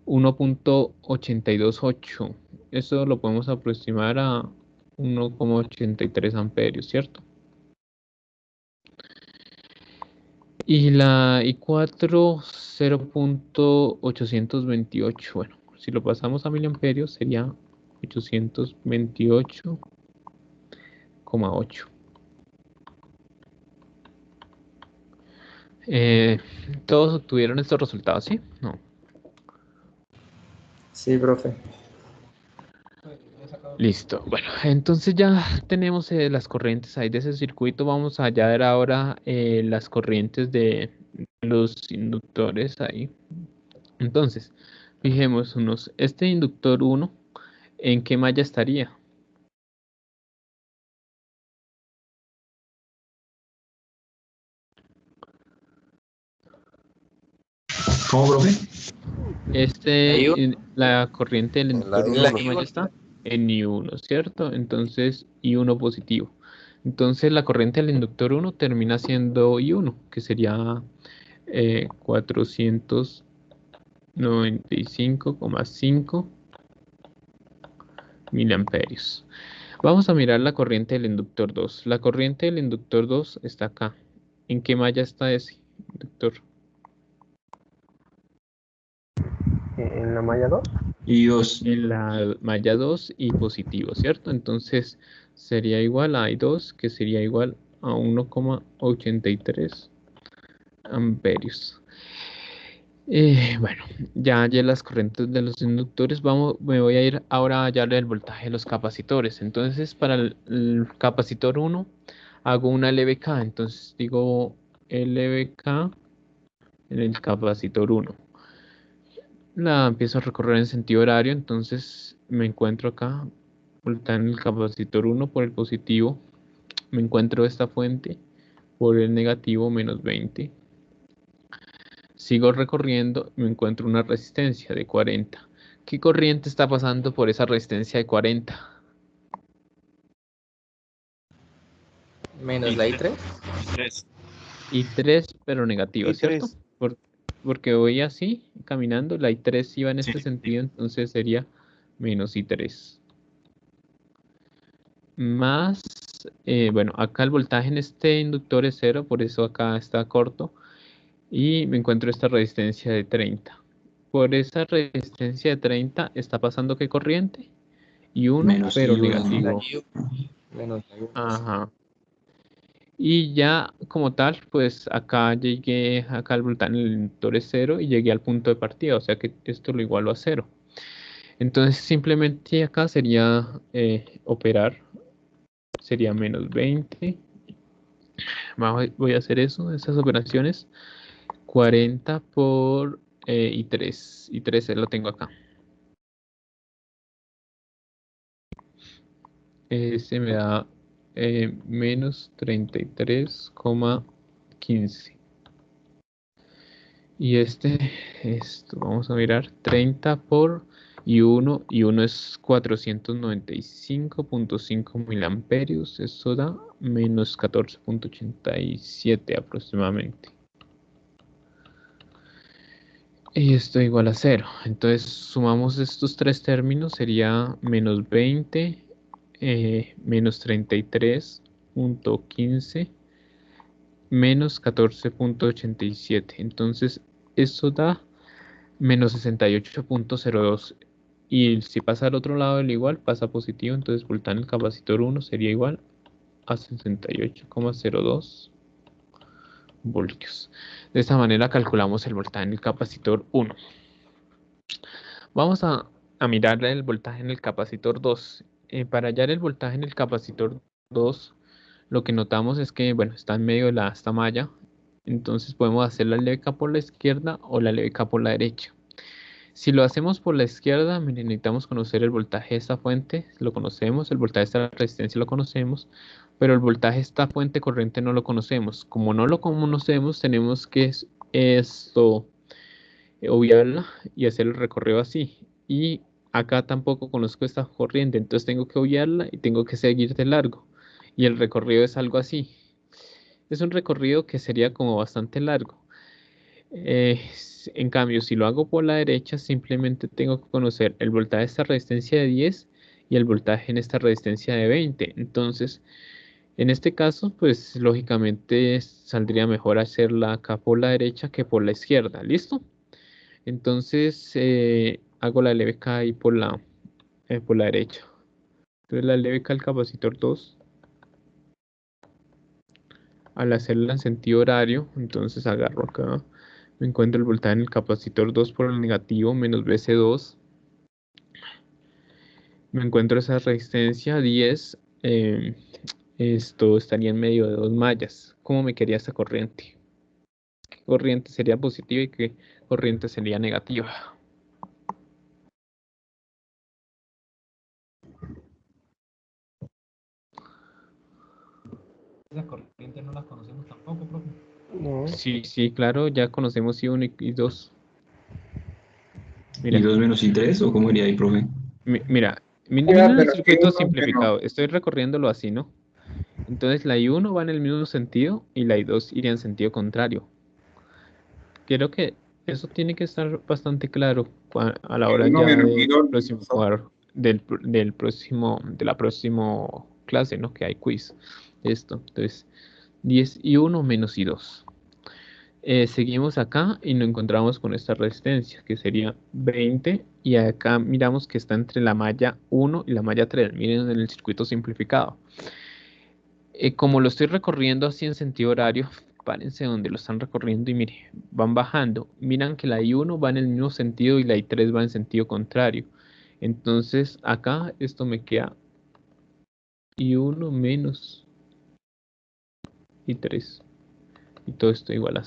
1.828. Eso lo podemos aproximar a 1,83 amperios, ¿cierto? Y la I4 0.828. Bueno, si lo pasamos a miliamperios sería 828,8. Todos obtuvieron estos resultados, ¿sí? No. Sí, profe. Listo. Bueno, entonces ya tenemos las corrientes ahí de ese circuito. Vamos a hallar ahora las corrientes de los inductores ahí. Entonces, fijémonos, este inductor 1, ¿en qué malla estaría? ¿Cómo, profe? La corriente del inductor 1, ¿en qué malla está? En I1, ¿cierto? Entonces, I1 positivo. Entonces, la corriente del inductor 1 termina siendo I1, que sería 495,5 miliamperios. Vamos a mirar la corriente del inductor 2. La corriente del inductor 2 está acá. ¿En qué malla está ese inductor? ¿En la malla 2? Y 2. En la malla 2 y positivo, ¿cierto? Entonces sería igual a I2, que sería igual a 1,83 amperios. Bueno, ya hallé las corrientes de los inductores. Me voy a ir ahora a hallarle el voltaje de los capacitores. Entonces, para el capacitor 1, hago una LVK. Entonces, digo LVK en el capacitor 1. La empiezo a recorrer en sentido horario. Entonces, me encuentro acá, voltaje en el capacitor 1 por el positivo. Me encuentro esta fuente por el negativo, menos 20. Sigo recorriendo y me encuentro una resistencia de 40. ¿Qué corriente está pasando por esa resistencia de 40? Menos la I3. I3, pero negativa, ¿cierto? I3. Porque voy así, caminando, la I3 iba en este sentido, entonces sería menos I3. Más, bueno, acá el voltaje en este inductor es 0, por eso acá está corto. Y me encuentro esta resistencia de 30. Por esa resistencia de 30 está pasando ¿qué corriente? I1, Menos pero I1. negativo. Menos la I1. Ajá. Y ya como tal, pues acá llegué, acá el voltaje en el inductor es 0 y llegué al punto de partida, o sea que esto lo igualo a 0. Entonces simplemente acá sería operar, sería menos 20. Voy a hacer eso, esas operaciones. 40 por I3. I3 lo tengo acá. ese me da menos 33,15. Y esto, vamos a mirar, 30 por y 1 es 495.5 miliamperios, eso da menos 14.87 aproximadamente. Y esto igual a 0. Entonces sumamos estos tres términos, sería menos 20, menos 33.15, menos 14.87. Entonces eso da menos 68.02. Y si pasa al otro lado del igual, pasa positivo. Entonces voltaje en el capacitor 1 sería igual a 68,02 voltios. De esta manera calculamos el voltaje en el capacitor 1. Vamos a mirar el voltaje en el capacitor 2. Para hallar el voltaje en el capacitor 2, lo que notamos es que, bueno, está en medio de esta malla. Entonces podemos hacer la leveca por la izquierda o la leveca por la derecha. Si lo hacemos por la izquierda, necesitamos conocer el voltaje de esta fuente, lo conocemos, el voltaje de esta resistencia lo conocemos, pero el voltaje de esta fuente corriente no lo conocemos. Como no lo conocemos, tenemos que obviarla y hacer el recorrido así. Y acá tampoco conozco esta corriente, entonces tengo que obviarla y tengo que seguir de largo. Y el recorrido es algo así. Es un recorrido que sería como bastante largo. En cambio, si lo hago por la derecha, simplemente tengo que conocer el voltaje de esta resistencia de 10 y el voltaje en esta resistencia de 20. Entonces, en este caso, pues lógicamente saldría mejor hacerla acá por la derecha que por la izquierda. ¿Listo? Entonces, hago la LVK ahí por la derecha. Entonces, la LVK al capacitor 2. Al hacerla en sentido horario, entonces agarro acá. Me encuentro el voltaje en el capacitor 2 por el negativo, menos BC2. Me encuentro esa resistencia 10. Esto estaría en medio de dos mallas. ¿Cómo me quería esta corriente? ¿Qué corriente sería positiva y qué corriente sería negativa? Esas corrientes no las conocemos tampoco, profe. No. Sí, claro, ya conocemos I1 y 2. Mira, ¿Y 2 menos I3 o cómo iría ahí, profe? mira, Ya, mira el pero circuito I1 simplificado. Estoy recorriéndolo así, ¿no? Entonces la I1 va en el mismo sentido y la I2 iría en sentido contrario. Creo que eso tiene que estar bastante claro a la hora I1 ya menos del I2 próximo de la próxima clase, ¿no? Que hay quiz. Esto, entonces 10 I1 menos I2. Seguimos acá y nos encontramos con esta resistencia que sería 20 y acá miramos que está entre la malla 1 y la malla 3. Miren en el circuito simplificado. Como lo estoy recorriendo así en sentido horario, párense donde lo están recorriendo y mire, van bajando. Miran que la I1 va en el mismo sentido y la I3 va en sentido contrario. Entonces acá esto me queda I1 menos I3. Y todo esto igual a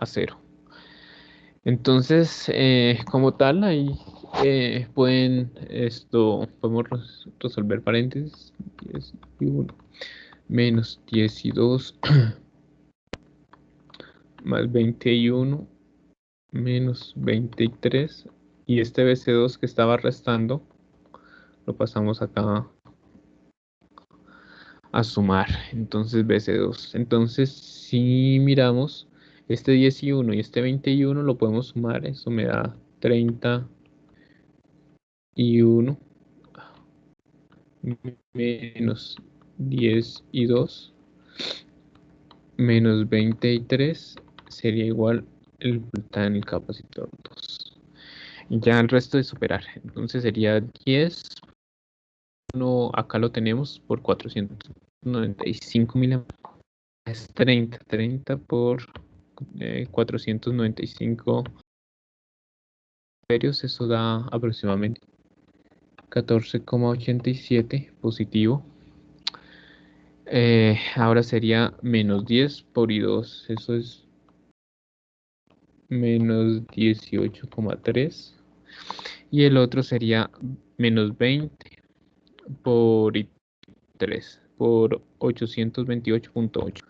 0. Entonces, como tal, ahí podemos resolver paréntesis. 10 y 1 menos 10 y 2 más 21 menos 23. Y este BC2 que estaba restando, lo pasamos acá a sumar. Entonces BC2. Entonces, si miramos este 10 y 1 y este 21, lo podemos sumar. Eso me da 30 y 1 menos 10 y 2 menos 23 sería igual el voltaje en el capacitor 2. Y ya el resto de superar. Entonces sería 10. Acá lo tenemos por 495 miliamperios. Es 30 por 495 amperios. Eso da aproximadamente 14,87 positivo. Ahora sería menos 10 por I2. Eso es menos 18,3. Y el otro sería menos 20 por I3. 3 por 828.8.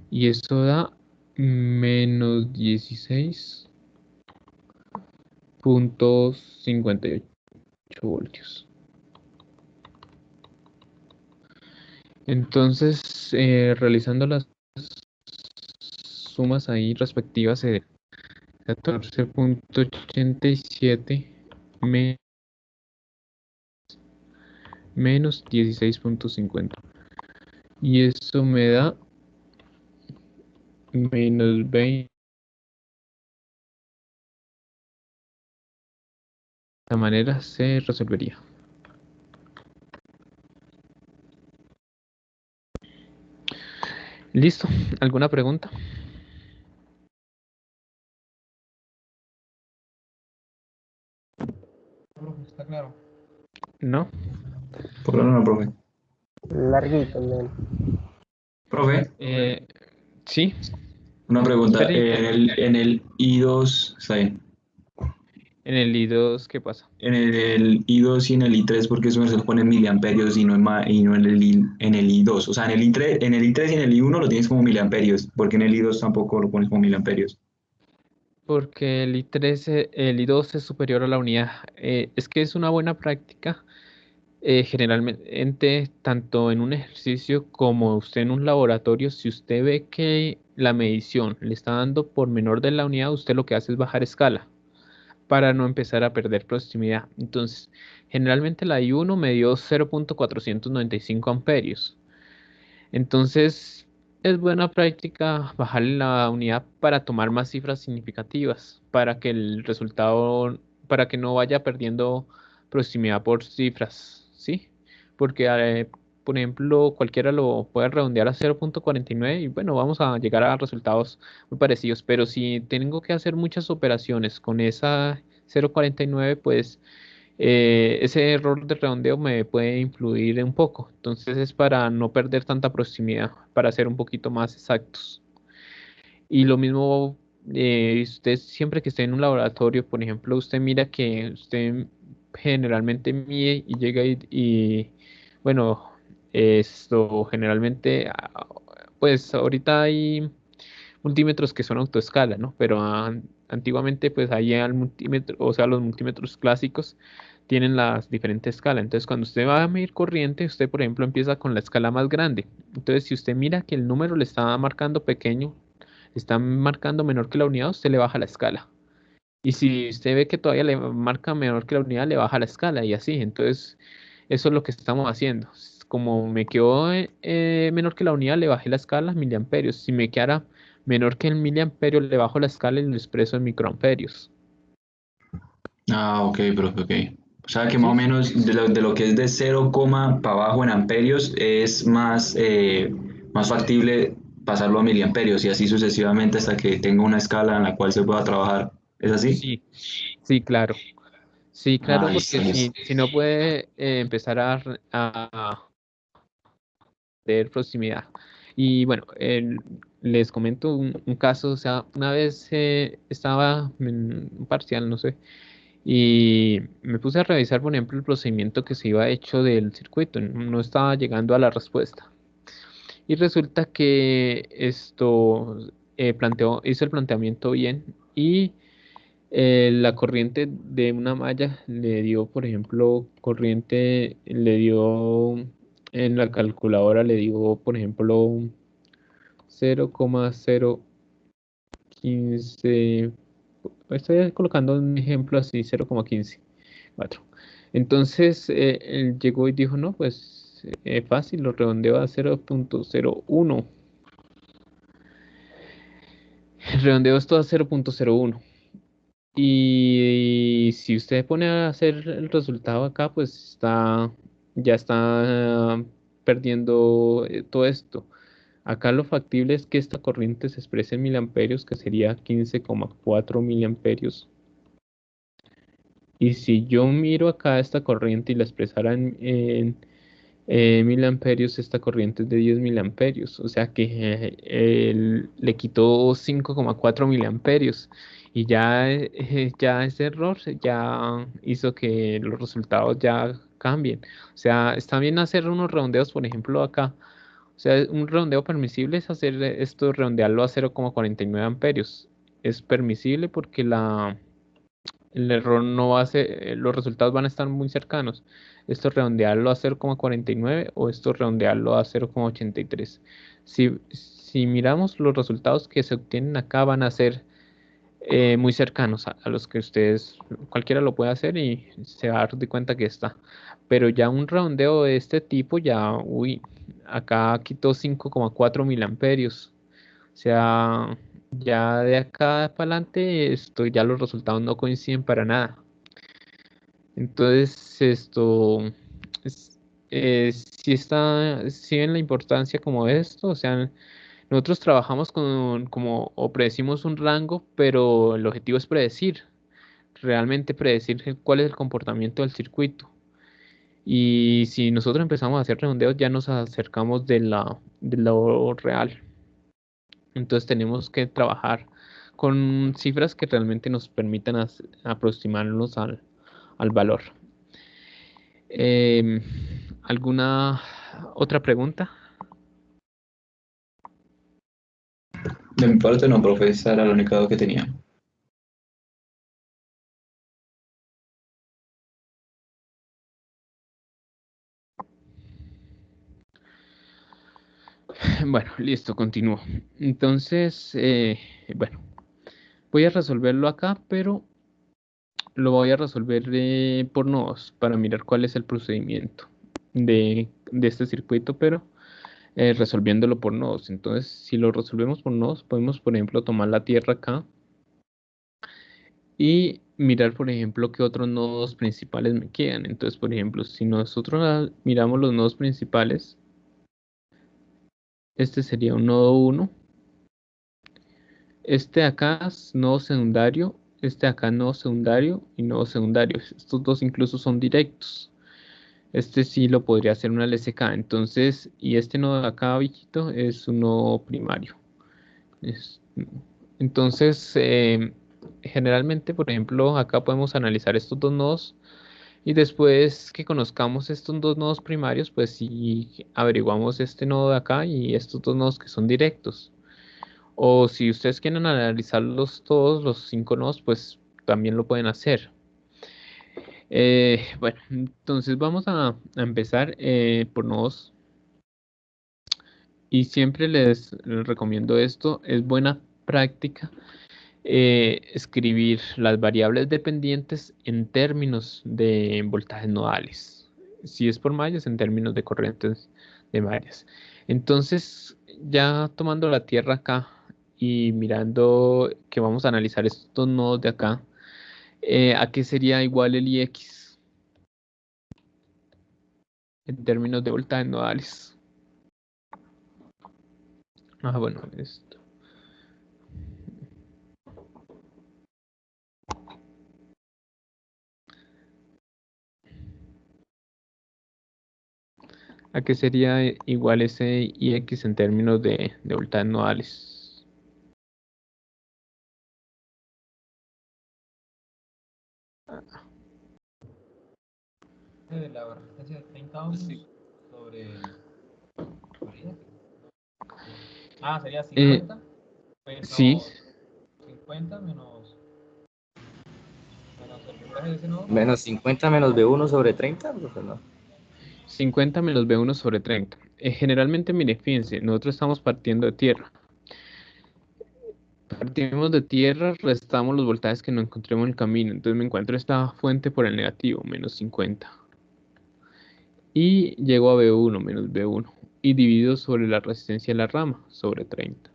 Y eso da menos 16.58 voltios. Entonces, realizando las sumas ahí respectivas, 14.87 menos 16.50. Y eso me da menos 20. De esta manera se resolvería. Listo. ¿Alguna pregunta? Profe, está claro. ¿No? Por lo menos, profe. Larguito, men. Profe, Sí. una pregunta. Espere, En el I2, está bien. En el I2, ¿qué pasa? En el I2 y en el I3, porque eso se pone en miliamperios y no y no en el I2. O sea, en el I3, en el I3 y en el I1 lo tienes como miliamperios, porque en el I2 tampoco lo pones como miliamperios. Porque el I3, el I2 es superior a la unidad. Es que es una buena práctica, generalmente, tanto en un ejercicio como usted en un laboratorio, si usted ve que la medición le está dando por menor de la unidad, usted lo que hace es bajar escala para no empezar a perder proximidad. Entonces, generalmente la I1 me dio 0.495 amperios. Entonces, es buena práctica bajarle la unidad para tomar más cifras significativas, para que el resultado, para que no vaya perdiendo proximidad por cifras, ¿sí? Porque, por ejemplo, cualquiera lo puede redondear a 0.49 y bueno, vamos a llegar a resultados muy parecidos, pero si tengo que hacer muchas operaciones con esa 0.49, pues ese error de redondeo me puede influir un poco. Entonces es para no perder tanta proximidad, para ser un poquito más exactos. Y lo mismo, usted siempre que esté en un laboratorio, por ejemplo, usted mira que usted generalmente mide y llega bueno, esto generalmente, pues ahorita hay multímetros que son autoescala, ¿no? Pero antiguamente pues ahí al multímetro, o sea, los multímetros clásicos tienen las diferentes escalas. Entonces, cuando usted va a medir corriente, usted, por ejemplo, empieza con la escala más grande. Entonces, si usted mira que el número le está marcando pequeño, le está marcando menor que la unidad, usted le baja la escala. Y si usted ve que todavía le marca menor que la unidad, le baja la escala y así. Entonces, eso es lo que estamos haciendo. Como me quedó menor que la unidad, le bajé la escala miliamperios. Si me quedara menor que el miliamperio, le bajo la escala y lo expreso en microamperios. Ah, ok, profe, ok. O sea que más o ¿Sí? menos de lo que es de 0, para abajo en amperios es más, más factible pasarlo a miliamperios y así sucesivamente hasta que tenga una escala en la cual se pueda trabajar. ¿Es así? Sí, sí, claro. Sí, Ah, claro, listo, porque listo. si no puede empezar a tener proximidad. Y bueno, les comento un caso, o sea, una vez estaba en un parcial, no sé, y me puse a revisar, por ejemplo, el procedimiento que se iba hecho del circuito, no estaba llegando a la respuesta. Y resulta que esto hizo el planteamiento bien y la corriente de una malla le dio, por ejemplo, en la calculadora le dio, por ejemplo, 0,015. Estoy colocando un ejemplo así, 0,154. Entonces él llegó y dijo, no, pues fácil, lo redondeo a 0,01. Redondeo esto a 0,01. Y si usted pone a hacer el resultado acá, pues ya está perdiendo todo esto. Acá lo factible es que esta corriente se exprese en miliamperios, que sería 15,4 miliamperios. Y si yo miro acá esta corriente y la expresara en miliamperios, esta corriente es de 10 miliamperios. O sea que él le quitó 5,4 miliamperios. Y ya ese error ya hizo que los resultados ya cambien. O sea, está bien hacer unos redondeos, por ejemplo, acá. O sea, un redondeo permisible es hacer esto, redondearlo a 0,49 amperios. Es permisible porque el error no va a ser, los resultados van a estar muy cercanos. Esto redondearlo a 0,49 o esto redondearlo a 0,83. Si miramos los resultados que se obtienen acá van a ser muy cercanos a los que ustedes, cualquiera lo puede hacer y se va a dar de cuenta que está. Pero ya un redondeo de este tipo, ya, uy, acá quitó 5,4 miliamperios. O sea, ya de acá para adelante, ya los resultados no coinciden para nada. Entonces, es- si ven la importancia como de esto, o sea, nosotros trabajamos como, o predecimos un rango, pero el objetivo es predecir, realmente predecir cuál es el comportamiento del circuito. Y si nosotros empezamos a hacer redondeos, ya nos acercamos de lo real. Entonces tenemos que trabajar con cifras que realmente nos permitan aproximarnos al valor. Em, ¿Alguna otra pregunta? De mi parte no, profe, esa era la única duda que tenía. Bueno, listo, continúo. Entonces, bueno, voy a resolverlo acá, pero lo voy a resolver por nodos para mirar cuál es el procedimiento de este circuito, pero resolviéndolo por nodos. Entonces, si lo resolvemos por nodos, podemos, por ejemplo, tomar la tierra acá y mirar, por ejemplo, qué otros nodos principales me quedan. Entonces, por ejemplo, si nosotros miramos los nodos principales, este sería un nodo 1. Este acá es nodo secundario, este acá nodo secundario y nodo secundario. Estos dos incluso son directos. Este sí lo podría hacer una LSK. Entonces, y este nodo de acá, bichito, es un nodo primario. Es- entonces, generalmente, por ejemplo, acá podemos analizar estos dos nodos y después que conozcamos estos dos nodos primarios, pues sí averiguamos este nodo de acá y estos dos nodos que son directos. O si ustedes quieren analizarlos todos, los 5 nodos, pues también lo pueden hacer. Bueno, entonces vamos a empezar por nodos. Y siempre les recomiendo esto, es buena práctica escribir las variables dependientes en términos de voltajes nodales. Si es por mallas, en términos de corrientes de mallas. Entonces, ya tomando la tierra acá y mirando que vamos a analizar estos nodos de acá, ¿a qué sería igual el IX en términos de voltajes nodales? Ah, bueno, esto. ¿A qué sería igual ese IX en términos de voltajes nodales? La resistencia de 30 ohms sobre 10. Ah, sería Eh, 50 sí, menos 50 menos el voltaje de ese nodo. Menos 50 menos B1 sobre 30, profe, no. 50 menos B1 sobre 30. Generalmente, mire, fíjense, nosotros estamos partiendo de tierra. Partimos de tierra, restamos los voltajes que no encontremos en el camino. Entonces me encuentro esta fuente por el negativo, menos 50. Y llego a B1, menos B1. Y divido sobre la resistencia de la rama, sobre 30.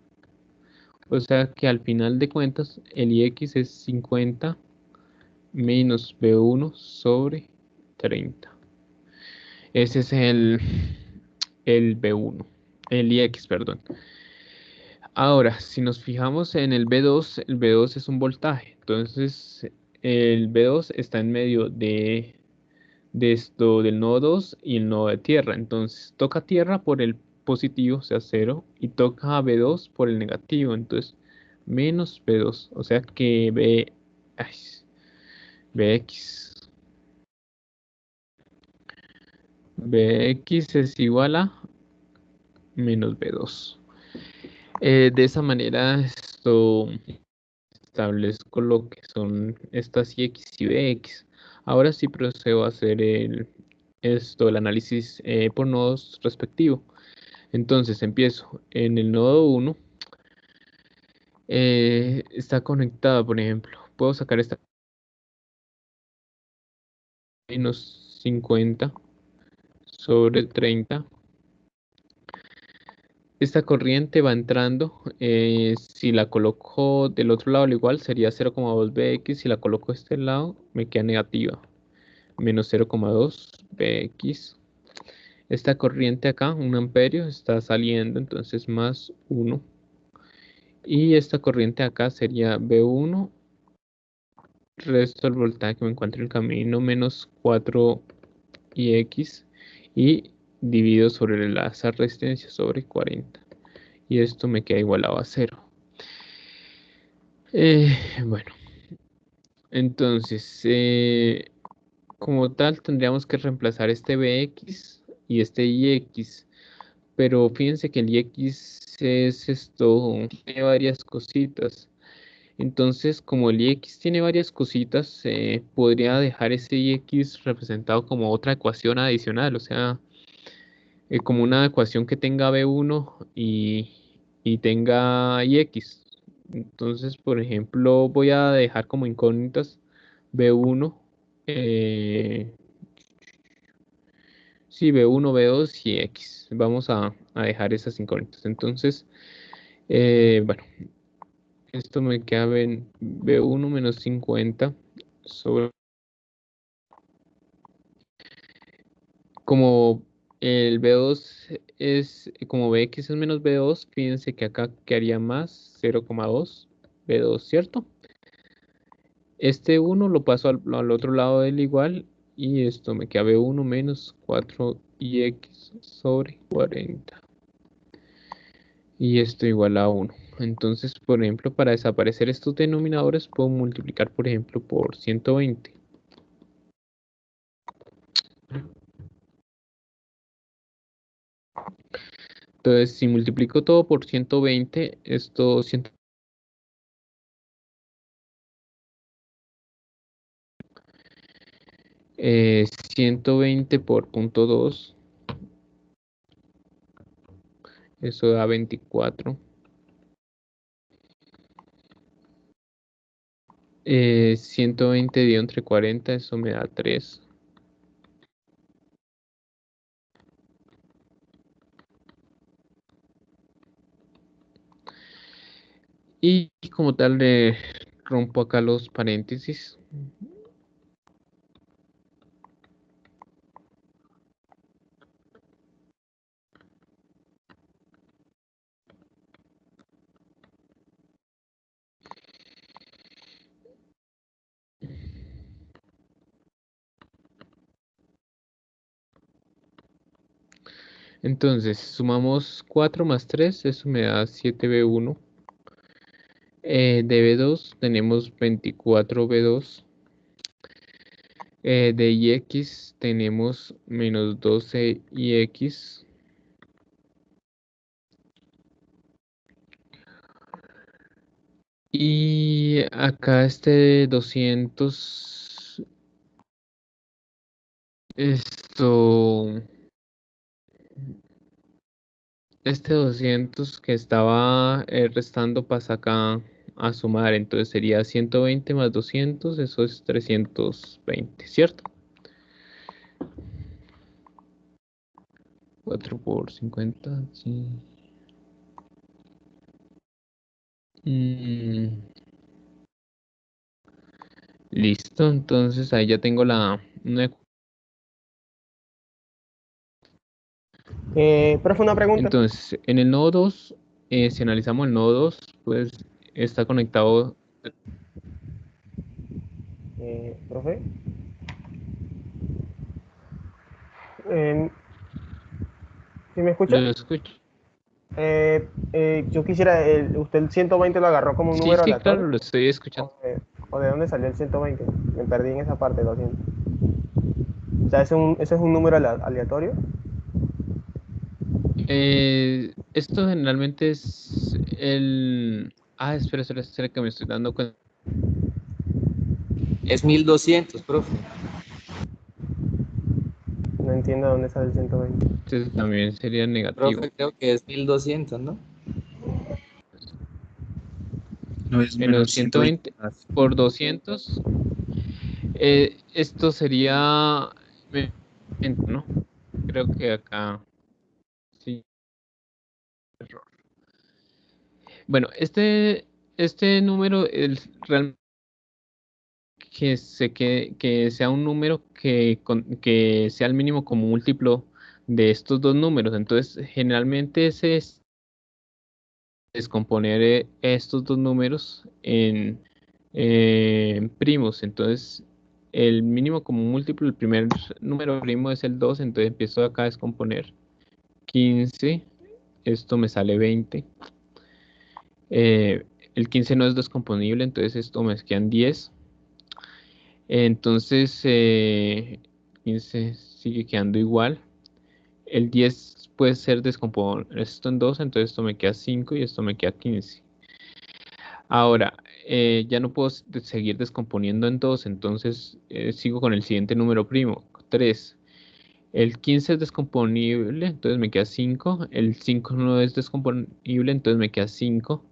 O sea que al final de cuentas, el IX es 50 menos B1 sobre 30. Ese es el B1, el IX, perdón. Ahora, si nos fijamos en el B2 es un voltaje. Entonces, el B2 está en medio de esto del nodo 2 y el nodo de tierra. Entonces, toca tierra por el positivo, o sea, 0, y toca a B2 por el negativo. Entonces, menos B2, o sea que BX. Bx es igual a menos B2. De esa manera esto establezco lo que son estas X y Bx. Ahora sí procedo a hacer el análisis por nodos respectivo. Entonces empiezo en el nodo 1. Está conectada, por ejemplo. Puedo sacar esta menos 50 sobre 30. Esta corriente va entrando. Si la coloco del otro lado al igual sería 0,2 Bx. Si la coloco de este lado me queda negativa. Menos 0,2 Bx. Esta corriente acá, 1 amperio, está saliendo, entonces más 1. Y esta corriente acá sería B1. Resto del voltaje que me encuentro en el camino menos 4Ix. Y divido sobre la resistencia sobre 40. Y esto me queda igualado a 0. Bueno, entonces, como tal, tendríamos que reemplazar este Bx y este Ix. Pero fíjense que el Ix es esto, tiene varias cositas. Entonces, como el Ix tiene varias cositas, podría dejar ese Ix representado como otra ecuación adicional, o sea, como una ecuación que tenga B1 y tenga Ix. Entonces, por ejemplo, voy a dejar como incógnitas B1, sí, B1, B2 y X. Vamos a dejar esas incógnitas. Entonces, bueno, esto me queda en B1 menos 50 sobre... Como el B2 es, como Bx es menos B2, fíjense que acá quedaría más 0,2 B2, ¿cierto? Este 1 lo paso al otro lado del igual y esto me queda B1 menos 4Ix sobre 40. Y esto igual a 1. Entonces, por ejemplo, para desaparecer estos denominadores puedo multiplicar, por ejemplo, por 120. Entonces, si multiplico todo por 120, esto 120 por 0.2, eso da 24. 120 dividido entre 40, eso me da 3. Y como tal le rompo acá los paréntesis. Entonces, sumamos 4 más 3, eso me da 7B1. De B2 tenemos 24B2. De Ix tenemos menos 12Ix. Y acá este 200, este 200 que estaba restando pasa acá a sumar, entonces sería 120 más 200, eso es 320, ¿cierto? 4 por 50, sí. Listo, entonces ahí ya tengo una... Profe, una pregunta. Entonces, en el nodo 2, si analizamos el nodo 2, pues está conectado... Profe. ¿Sí me escucha? Lo escucho. Yo quisiera, usted el 120 lo agarró como un Sí, número sí, aleatorio. claro, lo estoy escuchando. ¿O de dónde salió el 120? Me perdí en esa parte, lo siento. sea, ese es un número aleatorio. Esto generalmente es el... Ah, espera, que me estoy dando cuenta. Es 1200, profe. No entiendo dónde sale el 120. Este también sería negativo. Profe, creo que es 1200, ¿no? No es Menos 120 por 200. Esto sería... ¿no? Creo que acá... Sí. Error. Bueno, este número es realmente que sea un número que sea el mínimo como múltiplo de estos dos números. Entonces, generalmente es descomponer estos dos números en primos. Entonces, el mínimo como múltiplo, el primer número primo es el 2. Entonces, empiezo acá a descomponer 15. Esto me sale 20. El 15 no es descomponible, entonces esto me quedan 10. Entonces, 15 sigue quedando igual. El 10 puede ser descomponer esto en 2, entonces esto me queda 5 y esto me queda 15. Ahora, ya no puedo seguir descomponiendo en 2, entonces sigo con el siguiente número primo, 3. El 15 es descomponible, entonces me queda 5. El 5 no es descomponible, entonces me queda 5.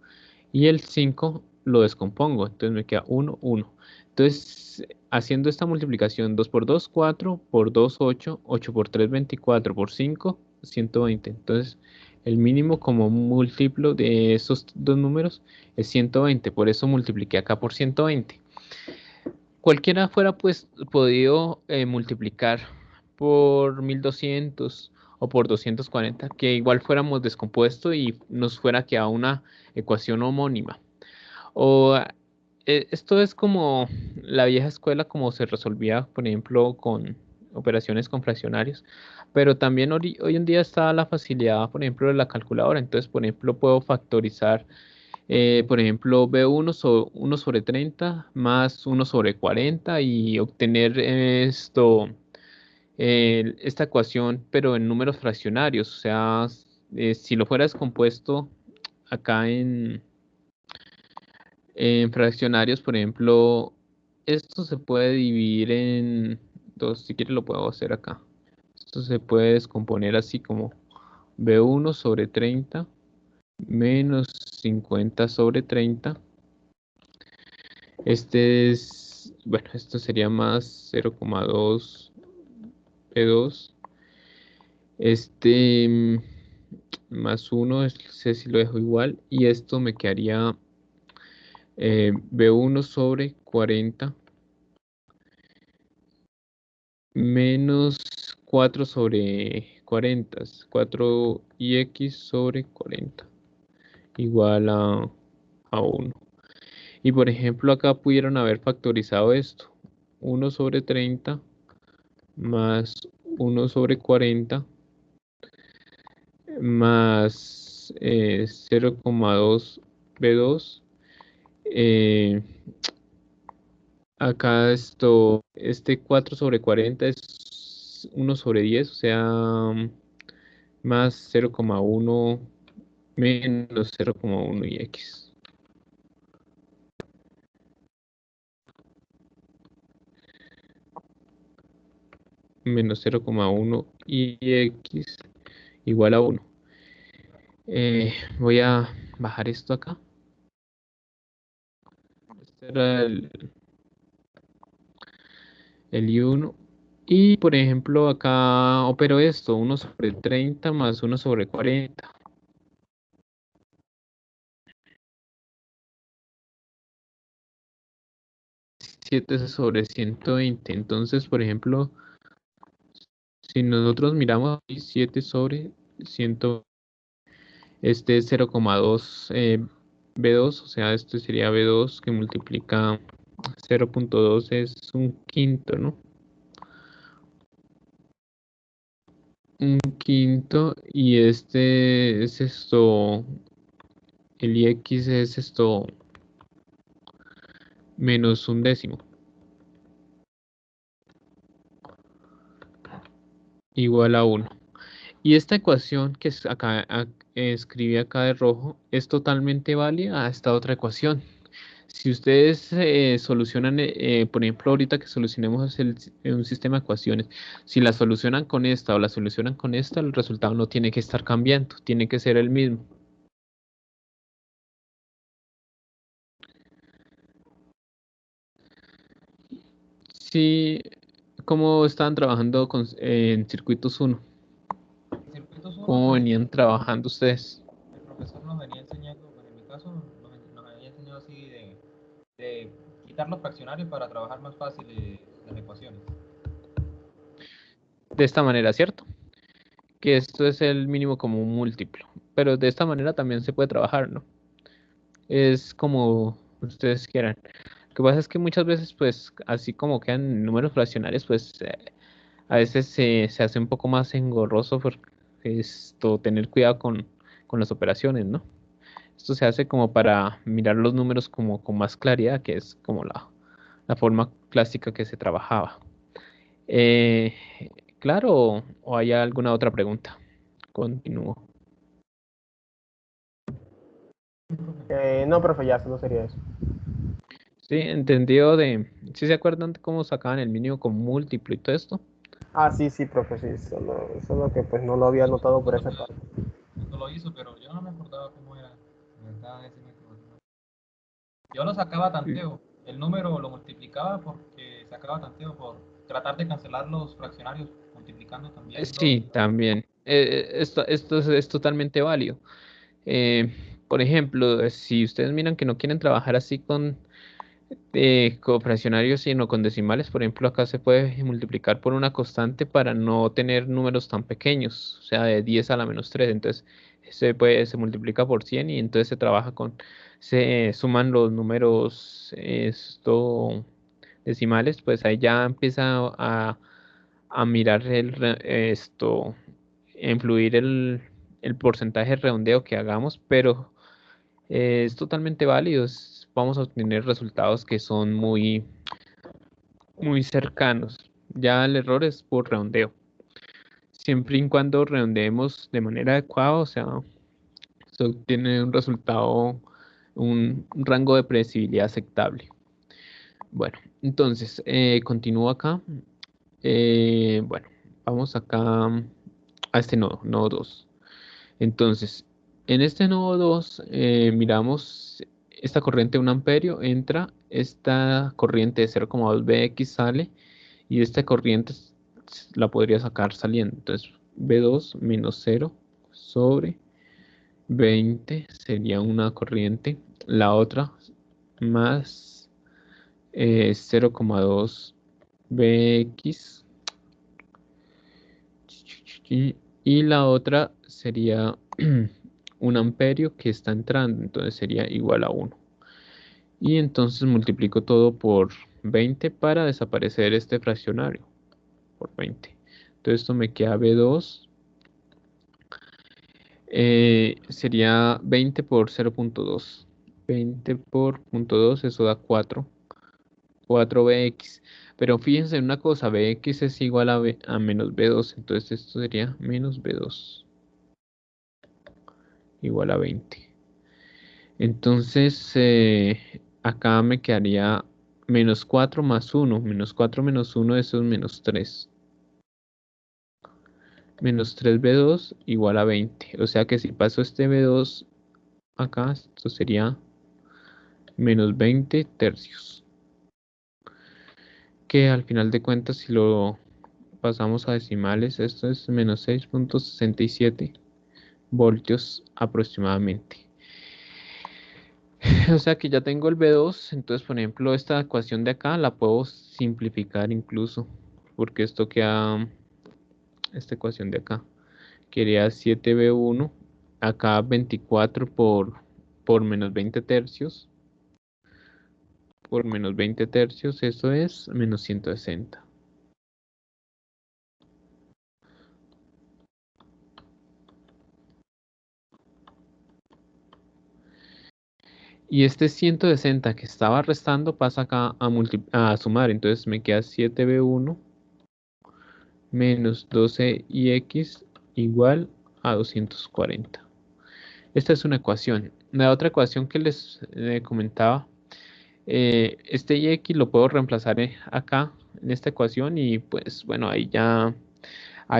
Y el 5 lo descompongo, entonces me queda 1, 1. Entonces, haciendo esta multiplicación, 2 por 2, 4, por 2, 8, 8 por 3, 24, por 5, 120. Entonces, el mínimo como múltiplo de esos dos números es 120, por eso multipliqué acá por 120. Cualquiera fuera pues podido multiplicar por 1200 o por 240, que igual fuéramos descompuesto y nos fuera quedado una ecuación homónima. O esto es como la vieja escuela, como se resolvía, por ejemplo, con operaciones con fraccionarios, pero también hoy en día está la facilidad, por ejemplo, de la calculadora. Entonces, por ejemplo, puedo factorizar, por ejemplo, B1 1 sobre 30 más 1 sobre 40 y obtener esta ecuación, pero en números fraccionarios. O sea, si lo fuera descompuesto acá en fraccionarios, por ejemplo, esto se puede dividir en dos. Si quieres lo puedo hacer acá. Esto se puede descomponer así como B1 sobre 30 menos 50 sobre 30. Bueno, esto sería más 0,2 B2. Más 1, sé si lo dejo igual. Y esto me quedaría B1 sobre 40 menos 4 sobre 40, 4 y x sobre 40, igual a 1. Y por ejemplo, acá pudieron haber factorizado esto. 1 sobre 30 más 1 sobre 40 más 0,2 B2. Acá este 4 sobre 40 es 1 sobre 10, o sea, más 0,1 menos 0,1 y x. Menos 0,1 y x igual a 1. Voy a bajar esto acá. Este era el I1. Y por ejemplo acá opero esto, 1 sobre 30 más 1 sobre 40. Sobre 120. Entonces, por ejemplo, si nosotros miramos 7 sobre 100, este es 0,2 B2, o sea, esto sería B2 que multiplica 0,2 es un quinto, ¿no? Un quinto, y este es el IX es menos un décimo. igual a 1. Y esta ecuación que escribí acá de rojo es totalmente válida a esta otra ecuación. Si ustedes solucionan, por ejemplo, ahorita que solucionemos un sistema de ecuaciones, si la solucionan con esta o la solucionan con esta, el resultado no tiene que estar cambiando, tiene que ser el mismo. Sí, ¿cómo estaban trabajando en circuitos 1? Circuitos 1, ¿Cómo pues venían trabajando ustedes? el profesor nos venía enseñando, pues en mi caso, nos había enseñado así de quitar los fraccionarios para trabajar más fácil las ecuaciones. De esta manera, ¿cierto? Que esto es el mínimo común múltiplo, pero de esta manera también se puede trabajar, ¿no? Es como ustedes quieran. Lo que pasa es que muchas veces, pues, así como quedan números fraccionarios, pues, a veces se hace un poco más engorroso por tener cuidado con las operaciones, ¿no? Esto se hace como para mirar los números como con más claridad, que es como la forma clásica que se trabajaba. Eh, claro, o hay alguna otra pregunta. Continúo. No, profe, ya, solo sería eso. Sí, entendido ¿sí se acuerdan de cómo sacaban el mínimo con múltiplo y todo esto? Ah, sí, sí, profe, sí, solo que pues no lo había notado por esa parte. Esto lo hizo, pero yo no me acordaba cómo era. De verdad, ese método. Yo lo sacaba tanteo. El número lo multiplicaba porque sacaba tanteo por tratar de cancelar los fraccionarios multiplicando también dos. Sí, también. Esto es totalmente válido. Eh, por ejemplo, si ustedes miran que no quieren trabajar así con fraccionarios, sino con decimales, por ejemplo, acá se puede multiplicar por una constante para no tener números tan pequeños, o sea, de 10 a la menos 3. Entonces, se multiplica por 100 y entonces se suman los números decimales, pues ahí ya empieza a mirar influir el porcentaje de redondeo que hagamos, pero es totalmente válido. Vamos a obtener resultados que son muy cercanos. Ya el error es por redondeo. Siempre y cuando redondeemos de manera adecuada, o sea, se obtiene un resultado, un rango de predecibilidad aceptable. Bueno, entonces, continúo acá. Bueno, vamos acá a este nodo 2. Entonces, en este nodo 2 miramos esta corriente de 1 amperio, entra, esta corriente de 0,2 Bx sale y esta corriente la podría sacar saliendo. Entonces, B2 menos 0 sobre 20 sería una corriente, la otra más 0,2 Bx y la otra sería 1 amperio que está entrando, entonces sería igual a 1. Y entonces multiplico todo por 20 para desaparecer este fraccionario, por 20. Entonces esto me queda B2, sería 20 por 0,2. 20 por 0,2, eso da 4Bx. Pero fíjense en una cosa, Bx es igual a menos B2, entonces esto sería menos B2 igual a 20. Entonces, acá me quedaría menos 4 más 1. Menos 4 menos 1, eso es menos 3. Menos 3B2 igual a 20. O sea que si paso este B2 acá, esto sería menos 20 tercios. Que al final de cuentas, si lo pasamos a decimales, esto es menos 6,67 voltios aproximadamente. O sea que ya tengo el B2, entonces por ejemplo esta ecuación de acá la puedo simplificar incluso, porque esto queda, esta ecuación de acá, quería 7B1, acá 24 por menos 20 tercios, por menos 20 tercios, eso es menos 160. Y este 160 que estaba restando pasa acá a sumar, entonces me queda 7B1 menos 12ix igual a 240. Esta es una ecuación. La otra ecuación que les comentaba, este ix lo puedo reemplazar acá en esta ecuación y pues bueno, ahí ya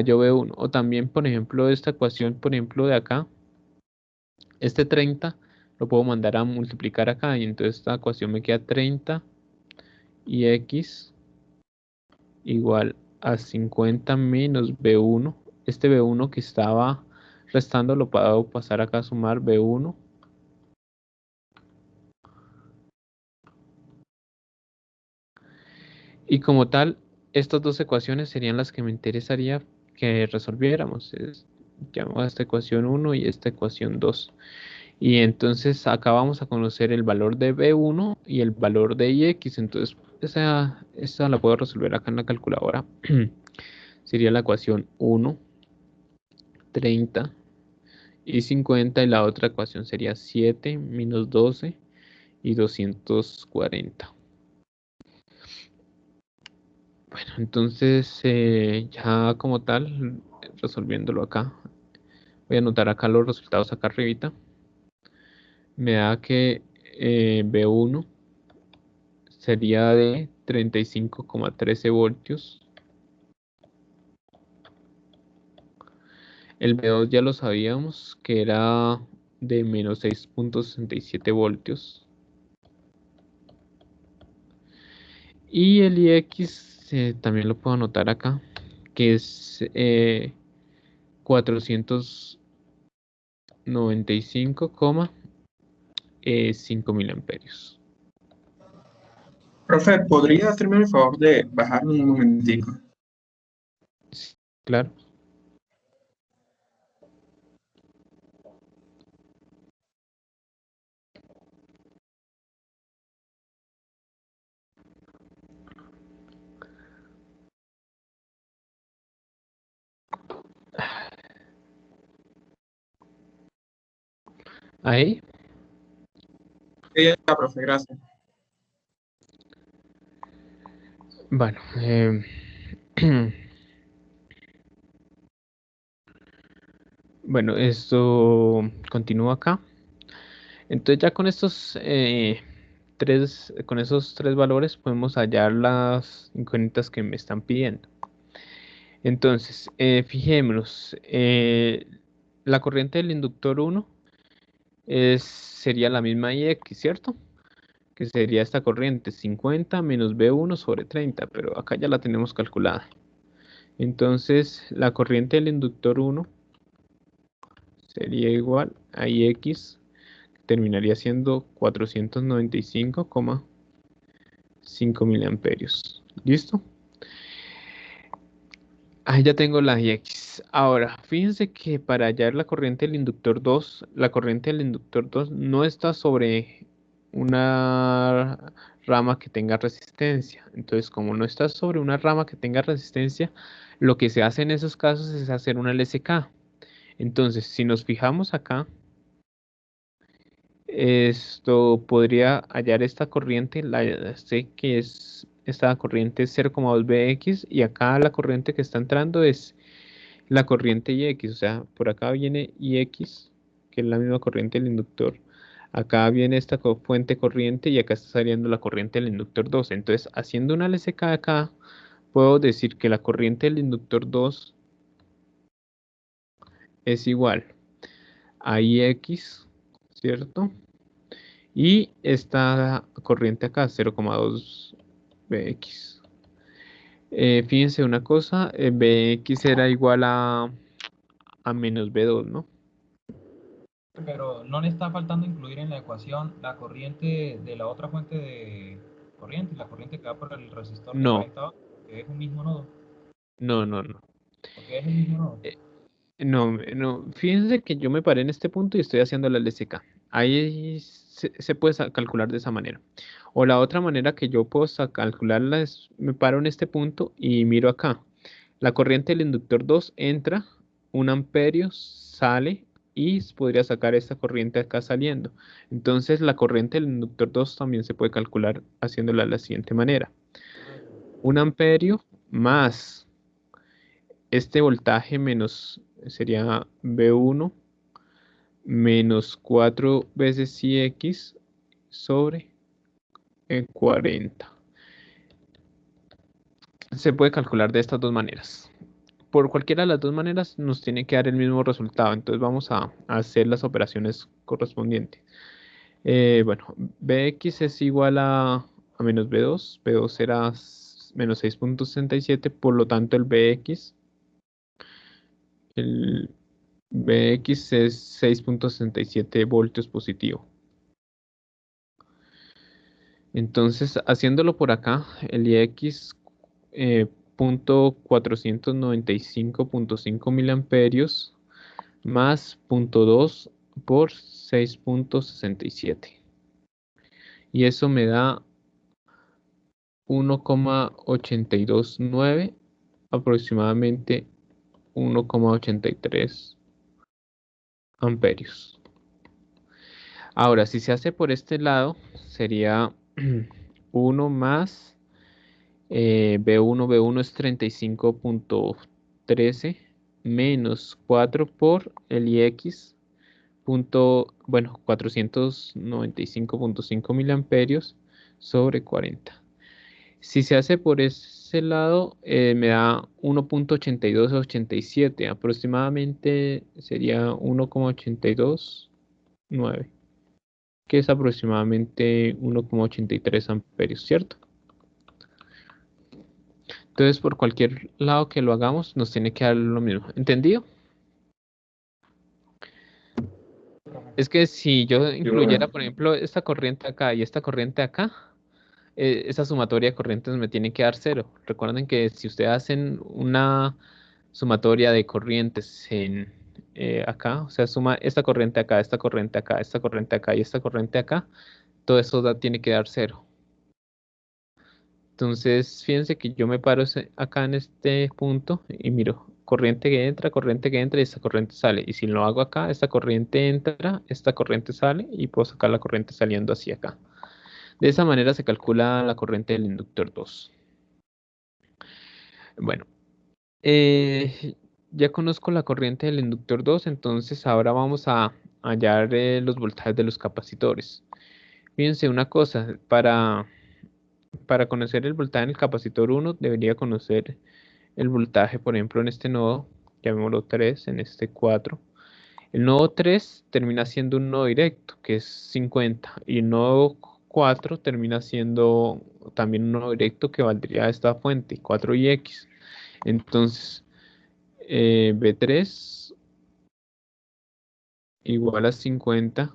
yo veo uno. O también, por ejemplo, esta ecuación, por ejemplo, de acá, este 30 lo puedo mandar a multiplicar acá y entonces esta ecuación me queda 30 y x igual a 50 menos b1. Este b1 que estaba restando lo puedo pasar acá a sumar b1. Y como tal, estas dos ecuaciones serían las que me interesaría que resolviéramos. Llamo a esta ecuación 1 y esta ecuación 2. Y entonces acá vamos a conocer el valor de B1 y el valor de IX. Entonces esa la puedo resolver acá en la calculadora. Sería la ecuación 1, 30 y 50. Y la otra ecuación sería 7 menos 12 y 240. Bueno, entonces ya como tal, resolviéndolo acá, voy a anotar acá los resultados acá arribita. Me da que B1 sería de 35,13 voltios. El B2 ya lo sabíamos que era de menos 6,67 voltios. Y el IX también lo puedo anotar acá, que es 495,5 miliamperios. Profe, ¿podría hacerme el favor de bajar un momentico? Sí, claro. Ahí. Sí, ya está, profe, gracias. Bueno, bueno, esto continúa acá. Entonces ya con estos esos tres valores podemos hallar las incógnitas que me están pidiendo. Entonces, fijémonos, la corriente del inductor 1 sería la misma IX, ¿cierto? Que sería esta corriente 50 menos B1 sobre 30, pero acá ya la tenemos calculada. Entonces, la corriente del inductor 1 sería igual a IX, que terminaría siendo 495,5 miliamperios. ¿Listo? Ahí ya tengo la IX. Ahora, fíjense que para hallar la corriente del inductor 2, la corriente del inductor 2 no está sobre una rama que tenga resistencia. Entonces, como no está sobre una rama que tenga resistencia, lo que se hace en esos casos es hacer una LSK. Entonces, si nos fijamos acá, esto podría hallar esta corriente, sé que es esta corriente 0,2 Bx y acá la corriente que está entrando es la corriente IX, o sea, por acá viene IX, que es la misma corriente del inductor. Acá viene esta fuente corriente y acá está saliendo la corriente del inductor 2. Entonces, haciendo una LSK acá, puedo decir que la corriente del inductor 2 es igual a IX, ¿cierto? Y esta corriente acá, 0,2 Bx. Fíjense una cosa, Bx era igual a menos B2, ¿no? Pero no le está faltando incluir en la ecuación la corriente de la otra fuente de corriente, la corriente que va por el resistor de No, 40 que es un mismo nodo. no. Porque es el mismo nodo. No, fíjense que yo me paré en este punto y estoy haciendo la LSK. Ahí se puede calcular de esa manera. O la otra manera que yo puedo calcularla es, me paro en este punto y miro acá. La corriente del inductor 2 entra, 1 amperio sale y podría sacar esta corriente acá saliendo. Entonces la corriente del inductor 2 también se puede calcular haciéndola de la siguiente manera. 1 amperio más este voltaje menos sería B1 menos 4 veces Ix sobre 40. Se puede calcular de estas dos maneras. Por cualquiera de las dos maneras nos tiene que dar el mismo resultado. Entonces vamos a hacer las operaciones correspondientes. Bueno, Bx es igual a menos B2. B2 será menos 6.67. Por lo tanto, el Bx es 6.67 voltios positivo. Entonces, haciéndolo por acá, el Ix punto 495.5 miliamperios más 0.2 por 6.67. Y eso me da 1,829, aproximadamente 1,83 amperios. Ahora, si se hace por este lado, sería 1 más B1 es 35.13 menos 4 por el Ix, 495.5 miliamperios sobre 40. Si se hace por ese lado, me da 1.8287, aproximadamente sería 1,829, que es aproximadamente 1,83 amperios, ¿cierto? Entonces, por cualquier lado que lo hagamos, nos tiene que dar lo mismo. ¿Entendido? Es que si yo incluyera, por ejemplo, esta corriente acá y esta corriente acá, esa sumatoria de corrientes me tiene que dar 0. Recuerden que si ustedes hacen una sumatoria de corrientes en acá, o sea, suma esta corriente acá, esta corriente acá, esta corriente acá y esta corriente acá, todo eso tiene que dar 0. Entonces, fíjense que yo me paro acá en este punto y miro corriente que entra y esta corriente sale. Y si lo hago acá, esta corriente entra, esta corriente sale y puedo sacar la corriente saliendo hacia acá. De esa manera se calcula la corriente del inductor 2. Bueno, ya conozco la corriente del inductor 2, entonces ahora vamos a hallar los voltajes de los capacitores. Fíjense una cosa, para conocer el voltaje en el capacitor 1, debería conocer el voltaje, por ejemplo, en este nodo, llamémoslo 3, en este 4. El nodo 3 termina siendo un nodo directo, que es 50, y el nodo 4 termina siendo también un nodo directo que valdría esta fuente, 4ix. Entonces, B3 igual a 50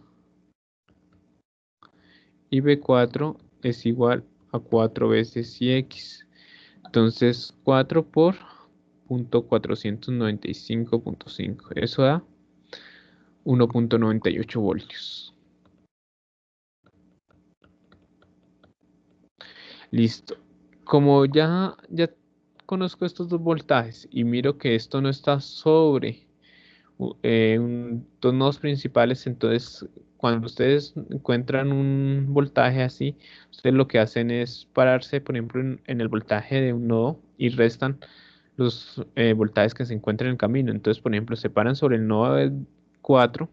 y B4 es igual a 4 veces Ix. Entonces, 4 por 495.5. Eso da 1.98 voltios. Listo. Como ya conozco estos dos voltajes y miro que esto no está sobre dos nodos principales, entonces cuando ustedes encuentran un voltaje así, ustedes lo que hacen es pararse, por ejemplo, en el voltaje de un nodo y restan los voltajes que se encuentran en el camino. Entonces, por ejemplo, se paran sobre el nodo de 4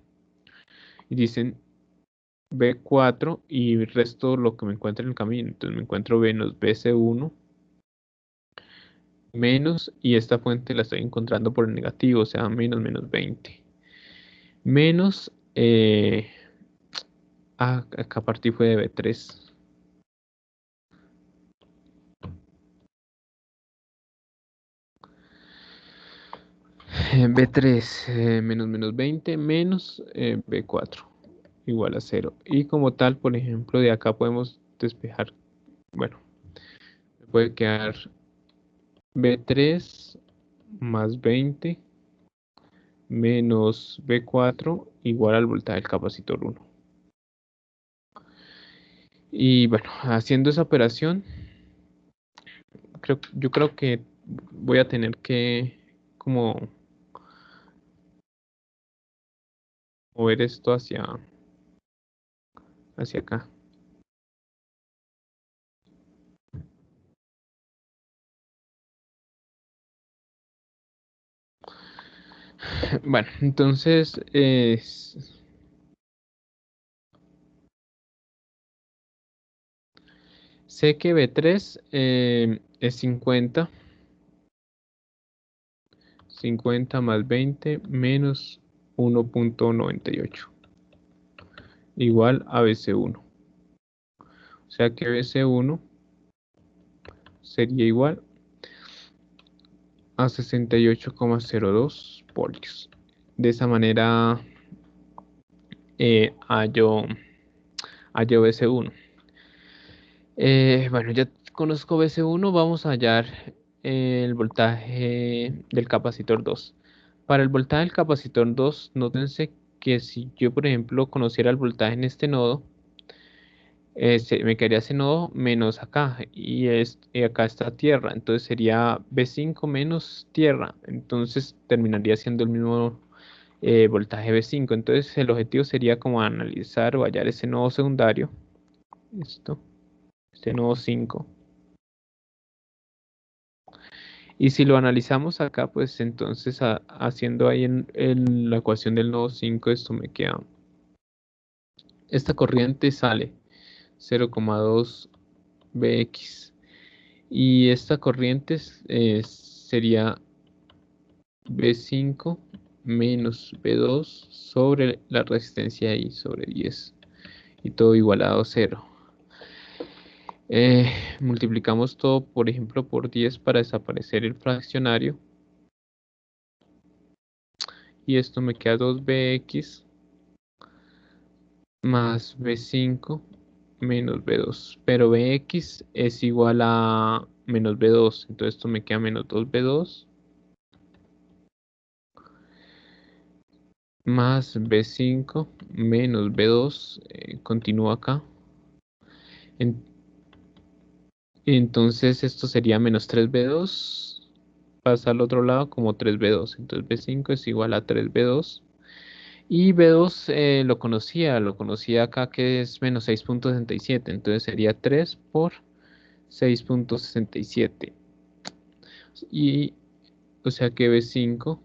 y dicen B4 y resto lo que me encuentre en el camino. Entonces me encuentro menos BC1 menos, y esta fuente la estoy encontrando por el negativo, o sea, menos 20. Menos, acá partí fue de B3. B3 menos 20 menos B4 igual a 0. Y como tal, por ejemplo, de acá podemos despejar, bueno, puede quedar B3 más 20 menos B4 igual al voltaje del capacitor 1. Y bueno, haciendo esa operación, yo creo que voy a tener que como mover esto hacia acá. Bueno, entonces sé que B3 es 50. 50 más 20 menos 1.98 igual a BC1. O sea que BC1 sería igual a 68,02 voltios. De esa manera hallo BC1. Bueno, ya conozco BC1, vamos a hallar el voltaje del capacitor 2. Para el voltaje del capacitor 2, nótense que si yo, por ejemplo, conociera el voltaje en este nodo, me quedaría ese nodo menos acá, y acá está tierra, entonces sería B5 menos tierra, entonces terminaría siendo el mismo voltaje B5. Entonces el objetivo sería como analizar o hallar ese nodo secundario, este nodo 5. Y si lo analizamos acá, pues entonces haciendo ahí en la ecuación del nodo 5, esto me queda. Esta corriente sale 0,2 Bx. Y esta corriente sería B5 menos B2 sobre la resistencia I sobre 10. Y todo igualado a 0. Multiplicamos todo, por ejemplo, por 10 para desaparecer el fraccionario. Y esto me queda 2Bx más B5 menos B2. Pero Bx es igual a menos B2. Entonces esto me queda menos 2B2 más B5 menos B2. Continúa acá. Entonces esto sería menos 3B2. Pasa al otro lado como 3B2. Entonces B5 es igual a 3B2. Y B2 lo conocía acá que es menos 6.67. Entonces sería 3 por 6.67. Y o sea que B5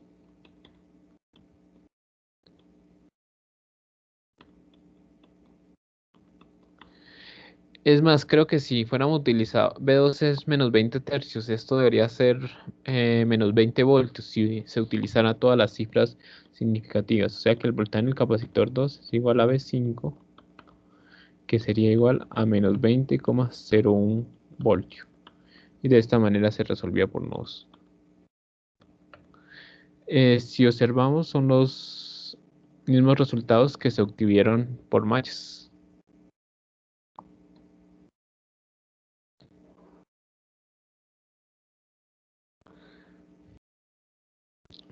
es más, creo que si fuéramos utilizado B2 es menos 20 tercios, esto debería ser menos 20 voltios si se utilizaran todas las cifras significativas. O sea que el voltaje en el capacitor 2 es igual a B5, que sería igual a menos 20,01 voltios. Y de esta manera se resolvía por nodos. Si observamos, son los mismos resultados que se obtuvieron por mallas.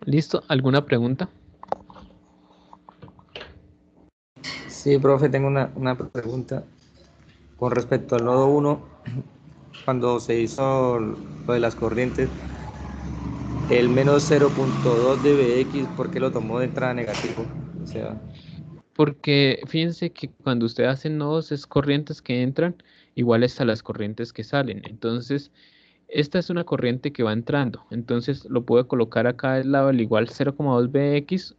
¿Listo? ¿Alguna pregunta? Sí, profe, tengo una pregunta con respecto al nodo 1. Cuando se hizo lo de las corrientes, el menos 0.2 de Bx, ¿por qué lo tomó de entrada negativo? O sea, Porque fíjense que cuando usted hace nodos es corrientes que entran iguales a las corrientes que salen. Entonces, esta es una corriente que va entrando. Entonces, lo puedo colocar acá al lado del igual 0,2 Bx,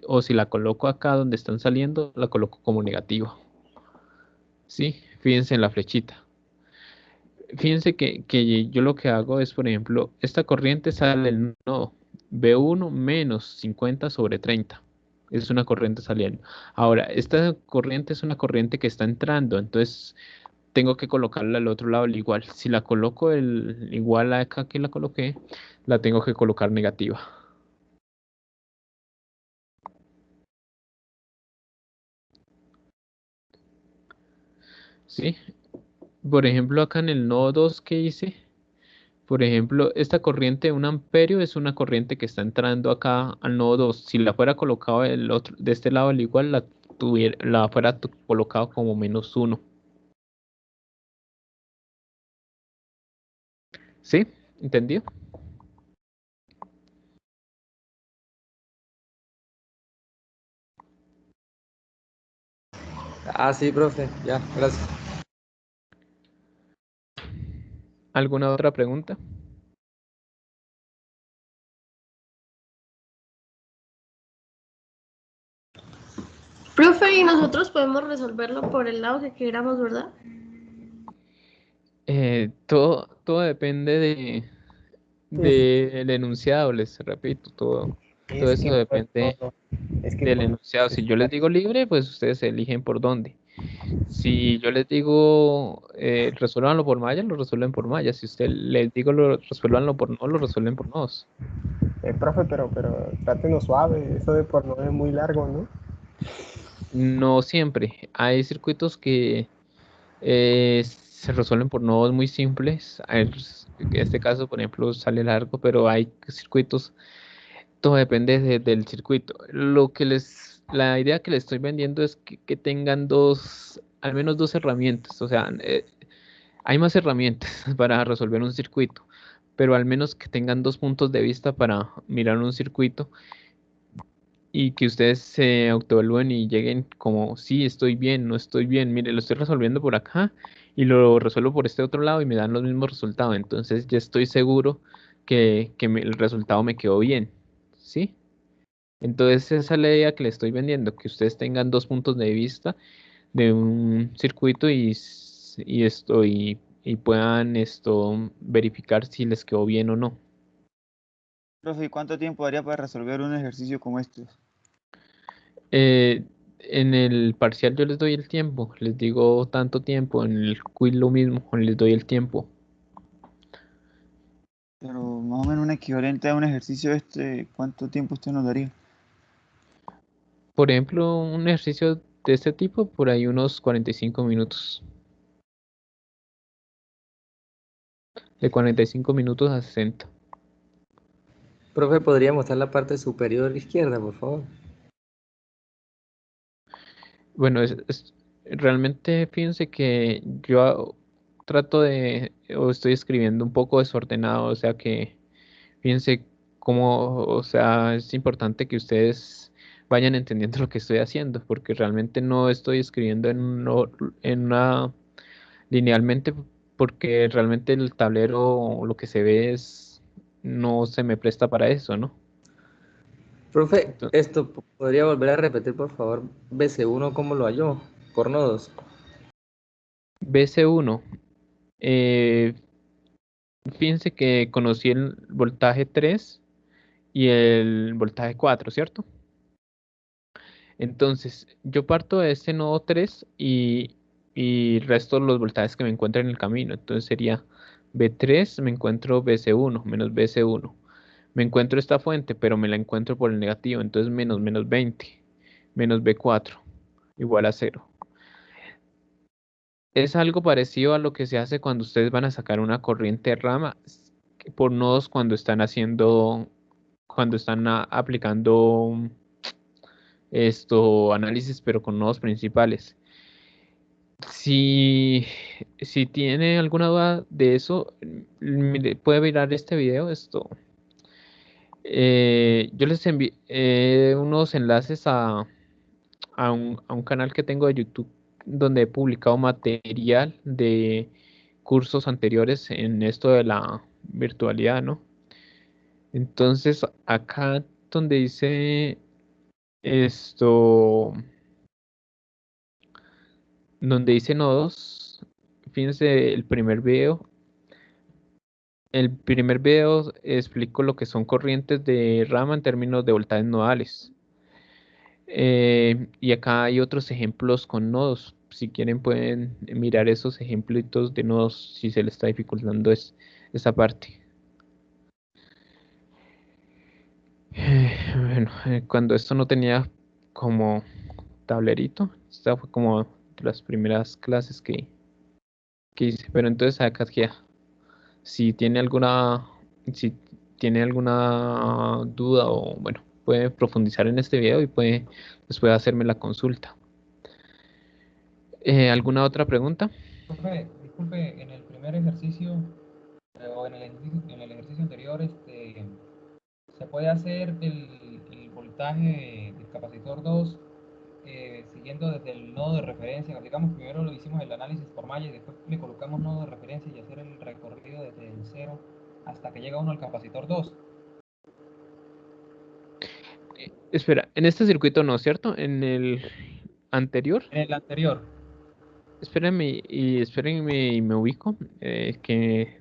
o si la coloco acá donde están saliendo, la coloco como negativa. ¿Sí? Fíjense en la flechita. Fíjense que yo lo que hago es, por ejemplo, esta corriente sale del nodo B1 menos 50 sobre 30. Es una corriente saliendo. Ahora, esta corriente es una corriente que está entrando, entonces tengo que colocarla al otro lado el igual. Si la coloco el igual a acá que la coloqué, la tengo que colocar negativa. ¿Sí? Por ejemplo, acá en el nodo 2 que hice, por ejemplo, esta corriente de 1 amperio es una corriente que está entrando acá al nodo 2. Si la fuera colocado de este lado al igual, la fuera colocado como menos 1. ¿Sí? ¿Entendido? sí, profe, ya, gracias. ¿Alguna otra pregunta? Profe, y nosotros podemos resolverlo por el lado que queramos, ¿verdad? Todo depende del enunciado, les repito, todo Es eso que, depende del por enunciado. Si yo les digo libre, pues ustedes eligen por dónde. Si yo les digo resuélvanlo por malla, lo resuelven por malla. Si usted les digo resuélvanlo por no, lo resuelven por nodos. profe, pero trátenos suave, eso de por no es muy largo, ¿no? No siempre. Hay circuitos que se resuelven por nodos muy simples. En este caso, por ejemplo, sale largo, pero hay circuitos, todo depende del circuito. La idea que les estoy vendiendo es que tengan al menos dos herramientas. O sea, hay más herramientas para resolver un circuito, pero al menos que tengan dos puntos de vista para mirar un circuito y que ustedes se autoevalúen y lleguen como, sí, estoy bien, no estoy bien, mire, lo estoy resolviendo por acá y lo resuelvo por este otro lado y me dan los mismos resultados. Entonces ya estoy seguro que el resultado me quedó bien, ¿sí? Entonces esa es la idea que le estoy vendiendo, que ustedes tengan dos puntos de vista de un circuito y puedan verificar si les quedó bien o no. Profe, ¿y cuánto tiempo daría para resolver un ejercicio como este? En el parcial yo les doy el tiempo, les digo tanto tiempo, en el quiz lo mismo, les doy el tiempo. Pero más o menos un equivalente a un ejercicio este, ¿cuánto tiempo usted nos daría? Por ejemplo, un ejercicio de este tipo, por ahí unos 45 minutos. De 45 minutos a 60. Profe, ¿podría mostrar la parte superior izquierda, por favor? Bueno, realmente fíjense que yo trato o estoy escribiendo un poco desordenado, o sea que fíjense cómo, o sea, es importante que ustedes vayan entendiendo lo que estoy haciendo, porque realmente no estoy escribiendo en una linealmente, porque realmente el tablero o lo que se ve no se me presta para eso, ¿no? Profe, esto podría volver a repetir, por favor, BC1, ¿cómo lo halló? Por nodos. BC1. Fíjense que conocí el voltaje 3 y el voltaje 4, ¿cierto? Entonces, yo parto de este nodo 3 y resto los voltajes que me encuentro en el camino. Entonces sería B3, me encuentro BC1, menos BC1. Me encuentro esta fuente, pero me la encuentro por el negativo, entonces menos 20, menos B4, igual a 0. Es algo parecido a lo que se hace cuando ustedes van a sacar una corriente rama por nodos cuando están aplicando análisis, pero con nodos principales. Si tiene alguna duda de eso, mire, puede mirar este video. Yo les envié unos enlaces a un canal que tengo de YouTube donde he publicado material de cursos anteriores en esto de la virtualidad, ¿no? Entonces, acá donde dice esto, donde dice nodos, fíjense el primer video. El primer video explico lo que son corrientes de rama en términos de voltajes nodales. Y acá hay otros ejemplos con nodos. Si quieren pueden mirar esos ejemplitos de nodos si se les está dificultando esa parte. Bueno, cuando esto no tenía como tablerito, esta fue como de las primeras clases que hice. Pero entonces acá ya, si tiene si tiene alguna duda o bueno, puede profundizar en este video y después hacerme la consulta. ¿Alguna otra pregunta? Profe, disculpe, en el primer ejercicio o en el ejercicio anterior, se puede hacer el voltaje del capacitor 2 siguiendo desde el nodo de referencia. Digamos, primero lo hicimos el análisis por malla y después le colocamos nodo de referencia y hacer el recorrido desde el 0 hasta que llega uno al capacitor 2. Espera, en este circuito no, ¿cierto? anterior. En el anterior. Espérenme y me ubico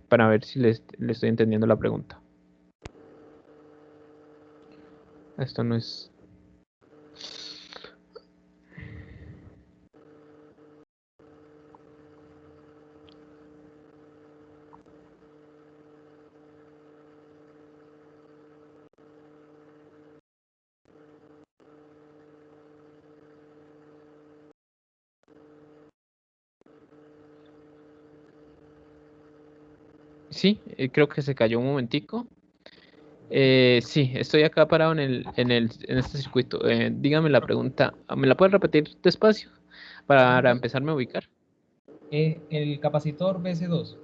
para ver si le estoy entendiendo la pregunta. Esto no es... Sí, creo que se cayó un momentico. Sí, estoy acá parado en este circuito. Dígame la pregunta. ¿Me la puedes repetir despacio para empezarme a ubicar? El capacitor BC2.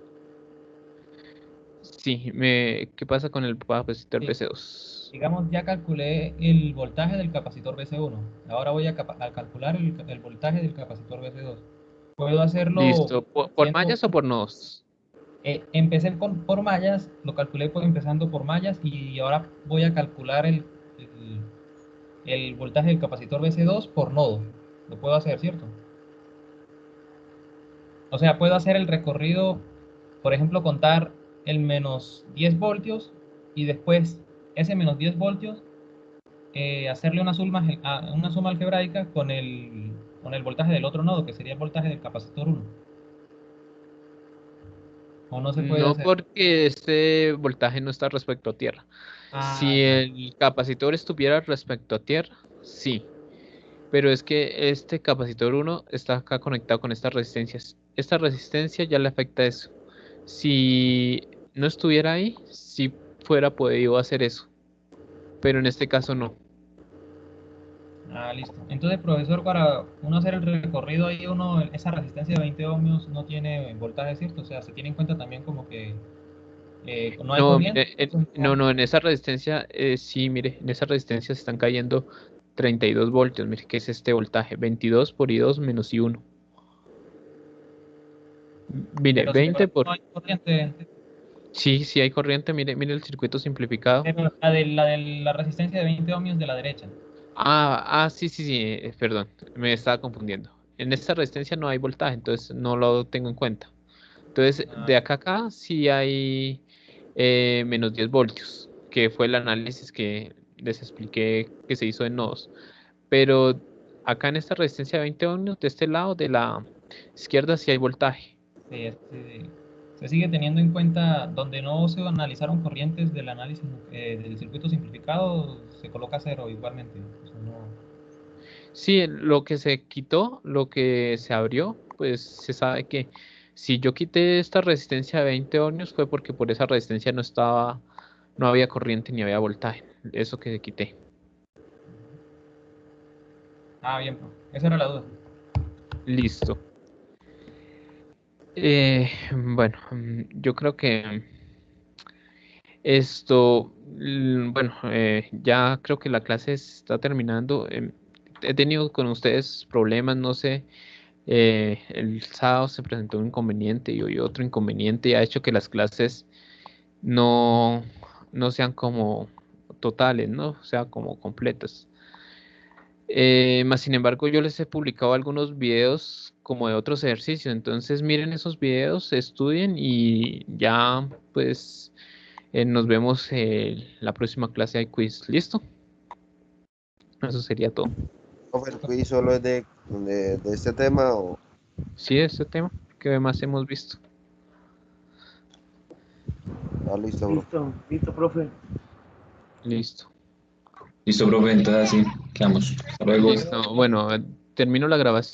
Sí, ¿qué pasa con el capacitor Sí. BC2? Digamos, ya calculé el voltaje del capacitor BC1. Ahora voy a calcular el voltaje del capacitor BC2. Puedo hacerlo... Listo. ¿Por mallas o por nodos? Empecé por mallas, lo calculé empezando por mallas y ahora voy a calcular el voltaje del capacitor BC2 por nodo. Lo puedo hacer, ¿cierto? O sea, puedo hacer el recorrido, por ejemplo, contar el menos 10 voltios y después ese menos 10 voltios hacerle una suma algebraica con el voltaje del otro nodo, que sería el voltaje del capacitor 1. ¿O no se puede No, hacer? porque este voltaje no está respecto a tierra. Si ya. el capacitor estuviera respecto a tierra, sí. Pero es que este capacitor 1 está acá conectado con estas resistencias. Esta resistencia ya le afecta eso. Si no estuviera ahí, sí fuera podido hacer eso. Pero en este caso no. Listo. Entonces, profesor, para uno hacer el recorrido ahí, esa resistencia de 20 ohmios no tiene voltaje, ¿cierto? O sea, se tiene en cuenta también como que no hay No, corriente. mire, no, en esa resistencia, sí, mire, en esa resistencia se están cayendo 32 voltios. Mire, que es este voltaje, 22 por I2 menos I1. Mire, Pero 20 por... no hay corriente. Sí, sí hay corriente, mire el circuito simplificado. Pero la de la resistencia de 20 ohmios de la derecha. Sí, perdón, me estaba confundiendo. En esta resistencia no hay voltaje, entonces no lo tengo en cuenta. Entonces, de acá a acá sí hay menos 10 voltios, que fue el análisis que les expliqué que se hizo en nodos. Pero acá en esta resistencia de 20 ohmios, de este lado, de la izquierda, sí hay voltaje. Sí, se sigue teniendo en cuenta donde no se analizaron corrientes del análisis del circuito simplificado, se coloca 0 igualmente. O sea, no... Sí, lo que se quitó, lo que se abrió, pues se sabe que si yo quité esta resistencia de 20 ohmios fue porque por esa resistencia no había corriente ni había voltaje. Eso que quité. Bien, esa era la duda. Listo. Bueno, yo creo que ya creo que la clase está terminando. He tenido con ustedes problemas, no sé. El sábado se presentó un inconveniente y hoy otro inconveniente y ha hecho que las clases no sean como totales, ¿no? O sea, como completas. Más sin embargo, yo les he publicado algunos videos como de otros ejercicios, entonces miren esos videos, estudien y ya pues nos vemos la próxima clase de quiz. ¿Listo? Eso sería todo. ¿El quiz solo es de este tema o...? Sí, este tema que más hemos visto. Listo, bro. Listo, profe. Listo. Listo, profe, entonces así quedamos. Hasta luego. Listo. Bueno, termino la grabación.